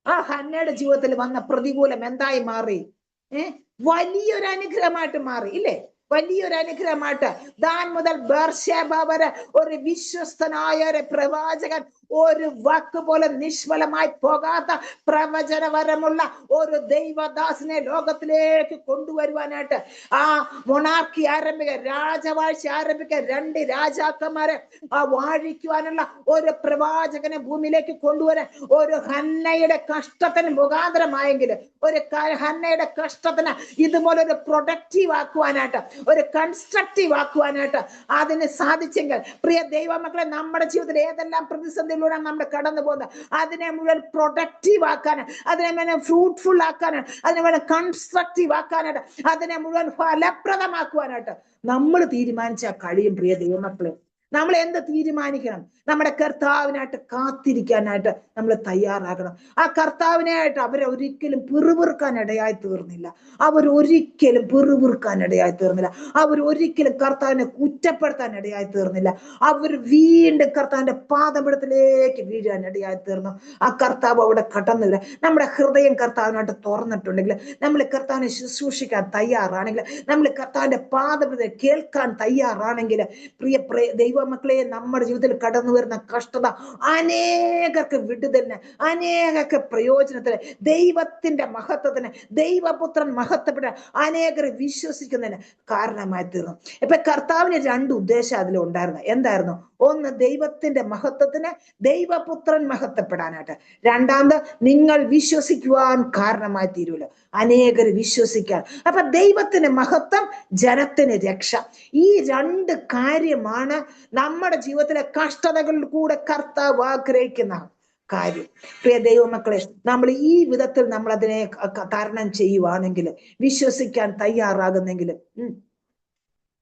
ആ ഹന്നയുടെ ജീവിതത്തിൽ വന്ന പ്രതികൂലം എന്തായി മാറി? വലിയൊരു അനുഗ്രഹമായിട്ട് മാറി, ഇല്ലേ? വലിയൊരു അനുഗ്രഹമായിട്ട്. ദാൻ മുതൽ ബേർശേബ വരെ ഒരു വിശ്വസ്തനായ ഒരു പ്രവാചകൻ, ഒരു വാക്ക് പോലെ നിഷ്ഫലമായി പോകാത്ത പ്രവചനവരമുള്ള ഒരു ദൈവദാസനെ ലോകത്തിലേക്ക് കൊണ്ടുവരുവാനായിട്ട്, ആ മൊണാർക്കി ആരംഭിക്കാൻ, രാജവാഴ്ച ആരംഭിക്കാൻ, 2 രാജാക്കന്മാരെ വാഴിക്കുവാനുള്ള ഒരു പ്രവാചകനെ ഭൂമിയിലേക്ക് കൊണ്ടുവരാൻ ഒരു ഹന്നയുടെ കഷ്ടത്തിന് മുഖാന്തരമായെങ്കിൽ, ഒരു ഹന്നയുടെ കഷ്ടത്തിന് ഇതുപോലെ ഒരു പ്രൊഡക്റ്റീവ് ആക്കുവാനായിട്ട്, ഒരു കൺസ്ട്രക്റ്റീവ് ആക്കുവാനായിട്ട് അതിന് സാധിച്ചെങ്കിൽ, പ്രിയ ദൈവമക്കളെ, നമ്മുടെ ജീവിതത്തിൽ ഏതെല്ലാം പ്രതിസന്ധിയിലൂടെ നമ്മൾ കടന്നു പോകുന്നത് അതിനെ മുഴുവൻ പ്രൊഡക്റ്റീവ് ആക്കാനാണ്, അതിനെ മുഴുവൻ ഫ്രൂട്ട്ഫുൾ ആക്കാനാണ്, അതിനെ മുഴുവൻ കൺസ്ട്രക്റ്റീവ് ആക്കാനായിട്ട്, അതിനെ മുഴുവൻ ഫലപ്രദമാക്കുവാനായിട്ട് നമ്മൾ തീരുമാനിച്ചാൽ കഴിയും. പ്രിയ ദൈവമക്കളെ, നമ്മൾ എന്ത് തീരുമാനിക്കണം? നമ്മുടെ കർത്താവിനായിട്ട് കാത്തിരിക്കാനായിട്ട് നമ്മൾ തയ്യാറാകണം. ആ കർത്താവിനായിട്ട് അവരെ ഒരിക്കലും പിറുപിറുക്കാൻ ഇടയായി തീർന്നില്ല, അവരൊരിക്കലും പിറുപിറുക്കാൻ ഇടയായി തീർന്നില്ല, അവരൊരിക്കലും കർത്താവിനെ കുറ്റപ്പെടുത്താൻ ഇടയായി തീർന്നില്ല, അവർ വീണ്ടും കർത്താവിന്റെ പാദപീഠത്തിലേക്ക് വീഴാൻ ഇടയായി തീർന്നു. ആ കർത്താവ് അവിടെ കടന്നില്ല. നമ്മുടെ ഹൃദയം കർത്താവിനായിട്ട് തുറന്നിട്ടുണ്ടെങ്കിൽ, നമ്മൾ കർത്താവിനെ ശുശ്രൂഷിക്കാൻ തയ്യാറാണെങ്കിൽ, നമ്മൾ കർത്താവിന്റെ പാദപീഠത്തെ കേൾക്കാൻ തയ്യാറാണെങ്കിൽ, പ്രിയ ദൈവമക്കളെ, നമ്മുടെ ജീവിതത്തിൽ കടന്നു വരുന്ന കഷ്ടത അനേകർക്ക് വിടുതലിന്, അനേകർക്ക് പ്രയോജനത്തിന്, ദൈവത്തിന്റെ മഹത്വത്തിന്, ദൈവപുത്രൻ മഹത്വപ്പെടാൻ അനേകർ വിശ്വസിക്കുന്നതിന് കാരണമായി തീർന്നു. ഇപ്പൊ കർത്താവിന് 2 ഉദ്ദേശം അതിലുണ്ടായിരുന്നു. എന്തായിരുന്നു? ഒന്ന്, ദൈവത്തിന്റെ മഹത്വത്തിന്, ദൈവപുത്രൻ മഹത്വപ്പെടാനായിട്ട്. രണ്ടാമത്, നിങ്ങൾ വിശ്വസിക്കുവാൻ കാരണമായി തീരുമല്ലോ, അനേകർ വിശ്വസിക്കാൻ. അപ്പൊ ദൈവത്തിന് മഹത്വം, ജനത്തിന് രക്ഷ. ഈ 2 കാര്യമാണ് നമ്മുടെ ജീവിതത്തിലെ കഷ്ടതകളിൽ കൂടെ കർത്താവ് ആഗ്രഹിക്കുന്ന കാര്യം. പ്രിയ ദൈവമക്കളെ, നമ്മൾ ഈ വിധത്തിൽ നമ്മൾ അതിനെ തരണം ചെയ്യുവാണെങ്കിൽ, വിശ്വസിക്കാൻ തയ്യാറാകുന്നെങ്കിൽ,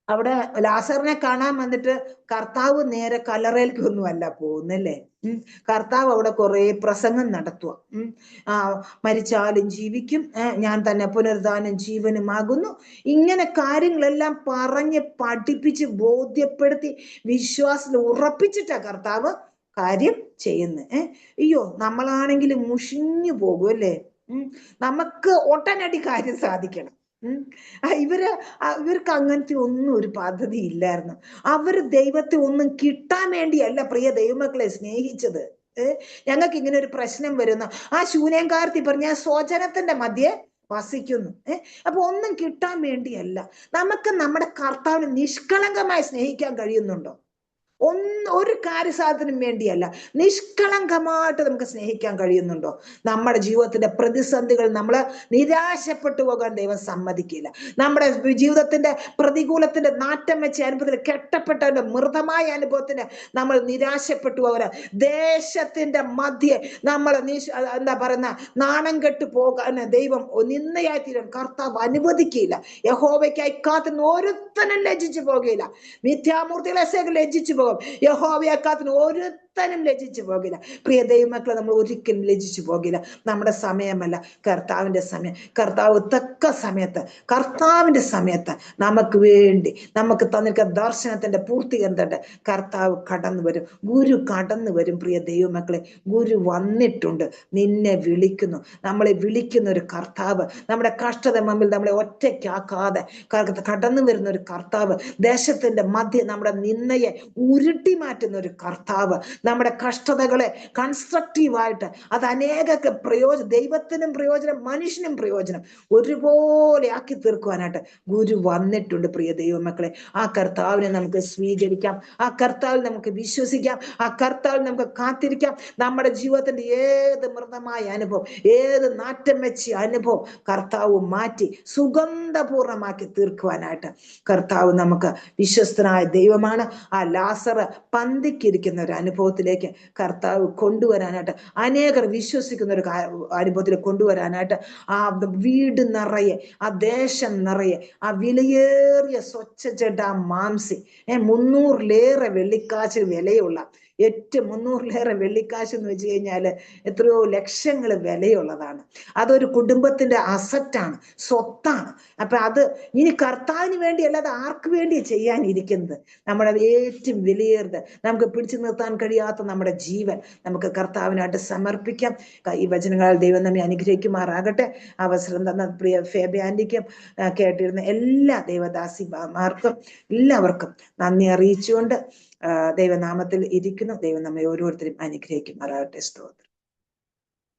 അവിടെ ലാസറിനെ കാണാൻ വന്നിട്ട് കർത്താവ് നേരെ കല്ലറയിലേക്കൊന്നുമല്ല പോകുന്നല്ലേ. കർത്താവ് അവിടെ കുറെ പ്രസംഗം നടത്തുക. മരിച്ചാലും ജീവിക്കും, ഞാൻ തന്നെ പുനരുദ്ധാനം ജീവനുമാകുന്നു, ഇങ്ങനെ കാര്യങ്ങളെല്ലാം പറഞ്ഞ് പഠിപ്പിച്ച് ബോധ്യപ്പെടുത്തി വിശ്വാസത്തിൽ ഉറപ്പിച്ചിട്ടാ കർത്താവ് കാര്യം ചെയ്യുന്നത്. അയ്യോ, നമ്മളാണെങ്കിൽ മുഷിഞ്ഞു പോകും അല്ലേ. നമുക്ക് ഒട്ടനടി കാര്യം സാധിക്കണം. ഇവർക്ക് അങ്ങനത്തെ ഒന്നും ഒരു പദ്ധതി ഇല്ലായിരുന്നു. അവര് ദൈവത്തെ ഒന്നും കിട്ടാൻ വേണ്ടിയല്ല പ്രിയ ദൈവമക്കളെ സ്നേഹിച്ചത്. ഞങ്ങൾക്ക് ഇങ്ങനെ ഒരു പ്രശ്നം വരുന്നു. ആ ശൂന്യംകാരത്തി പറഞ്ഞ സ്വജനത്തിന്റെ മധ്യേ വസിക്കുന്നു. അപ്പൊ ഒന്നും കിട്ടാൻ വേണ്ടിയല്ല. നമുക്ക് നമ്മുടെ കർത്താവിനെ നിഷ്കളങ്കമായി സ്നേഹിക്കാൻ കഴിയുന്നുണ്ടോ? ഒരു കാര്യസാധനം വേണ്ടിയല്ല, നിഷ്കളങ്കമായിട്ട് നമുക്ക് സ്നേഹിക്കാൻ കഴിയുന്നുണ്ടോ? നമ്മുടെ ജീവിതത്തിന്റെ പ്രതിസന്ധികൾ നമ്മൾ നിരാശപ്പെട്ടു പോകാൻ ദൈവം സമ്മതിക്കില്ല. നമ്മുടെ ജീവിതത്തിന്റെ പ്രതികൂലത്തിന്റെ നാറ്റം വെച്ച അനുഭവത്തിൽ, കെട്ടപ്പെട്ടവന്റെ മൃതമായ അനുഭവത്തിന് നമ്മൾ നിരാശപ്പെട്ടു പോകാൻ, ദേശത്തിന്റെ മധ്യേ നമ്മൾ എന്താ പറയുന്ന നാണം കെട്ടു പോകാൻ ദൈവം നിന്നയായി തീരാൻ കർത്താവ് അനുവദിക്കില്ല. യഹോവയ്ക്കായി കാത്തുന്ന ഒരുത്തനും ലജ്ജിച്ചു പോകുകയില്ല. മിഥ്യാമൂർത്തികളെ ലജ്ജിച്ചു പോകും. യഹോവയെ കാത്തുന്ന ഒരുത്തനും ഒരുത്തനും ലജ്ജിച്ചു പോകില്ല. പ്രിയ ദൈവമക്കളെ, നമ്മൾ ഒരിക്കലും ലജ്ജിച്ചു പോകില്ല. നമ്മുടെ സമയമല്ല, കർത്താവിന്റെ സമയം. കർത്താവ് തക്ക സമയത്ത്, കർത്താവിന്റെ സമയത്ത് നമുക്ക് വേണ്ടി നമുക്ക് തന്നിരിക്കുന്ന ദർശനത്തിന്റെ പൂർത്തീകരണത്തിന്റെ കർത്താവ് കടന്നു വരും. ഗുരു കടന്നു വരും. പ്രിയ ദൈവമക്കളെ, ഗുരു വന്നിട്ടുണ്ട്, നിന്നെ വിളിക്കുന്നു. നമ്മളെ വിളിക്കുന്ന ഒരു കർത്താവ്, നമ്മുടെ കഷ്ടത മുമ്പിൽ നമ്മളെ ഒറ്റയ്ക്കാക്കാതെ കടന്നു വരുന്ന ഒരു കർത്താവ്, ദേശത്തിന്റെ മധ്യ നമ്മുടെ നിന്നയെ ഉരുട്ടി മാറ്റുന്ന ഒരു കർത്താവ്, നമ്മുടെ കഷ്ടതകളെ കൺസ്ട്രക്റ്റീവായിട്ട് അത് അനേകർക്ക് ദൈവത്തിനും പ്രയോജനം, മനുഷ്യനും പ്രയോജനം ഒരുപോലെ ആക്കി തീർക്കുവാനായിട്ട് ഗുരു വന്നിട്ടുണ്ട്. പ്രിയ ദൈവമക്കളെ, ആ കർത്താവിനെ നമുക്ക് സ്വീകരിക്കാം, ആ കർത്താവിൽ നമുക്ക് വിശ്വസിക്കാം, ആ കർത്താവിൽ നമുക്ക് കാത്തിരിക്കാം. നമ്മുടെ ജീവിതത്തിന്റെ ഏത് മൃതമായ അനുഭവം, ഏത് നാറ്റം വെച്ച അനുഭവം കർത്താവ് മാറ്റി സുഗന്ധപൂർണമാക്കി തീർക്കുവാനായിട്ട് കർത്താവ് നമുക്ക് വിശ്വസ്തനായ ദൈവമാണ്. ആ ലാസർ പന്തിക്കിരിക്കുന്ന ഒരു അനുഭവത്തിലേക്ക് കർത്താവ് കൊണ്ടുവരാനായിട്ട്, അനേകർ വിശ്വസിക്കുന്ന ഒരു അനുഭവത്തിലേക്ക് കൊണ്ടുവരാനായിട്ട്, ആ വീട് നിറയെ, ആ ദേശം നിറയെ ആ വിലയേറിയ സ്വച്ഛജട മാംസി 300-ലേറെ വെള്ളിക്കാശ് വിലയുള്ള, 300-ലേറെ വെള്ളിക്കാശ് എന്ന് വെച്ച് കഴിഞ്ഞാല് എത്രയോ ലക്ഷങ്ങൾ വിലയുള്ളതാണ്. അതൊരു കുടുംബത്തിന്റെ അസറ്റാണ്, സ്വത്താണ്. അപ്പൊ അത് ഇനി കർത്താവിന് വേണ്ടി അല്ലാതെ ആർക്ക് വേണ്ടി ചെയ്യാനിരിക്കുന്നത്? നമ്മുടെ ഏറ്റവും വിലയേറിയത്, നമുക്ക് പിടിച്ചു നിർത്താൻ കഴിയാത്ത നമ്മുടെ ജീവൻ നമുക്ക് കർത്താവിനായിട്ട് സമർപ്പിക്കാം. ഈ വചനങ്ങളാൽ ദൈവം നമ്മെ അനുഗ്രഹിക്കുമാറാകട്ടെ. അവസരം തന്ന പ്രിയ ഫേബി ആന്റിക്കും കേട്ടിരുന്ന എല്ലാ ദൈവദാസിമാർക്കും എല്ലാവർക്കും നന്ദി അറിയിച്ചുകൊണ്ട് ദൈവനാമത്തിൽ ഇരിക്കുന്നു. ദൈവം നമ്മെ ഓരോരുത്തരും അനുഗ്രഹിക്കുമാറാകട്ടെ. സ്തോത്രം.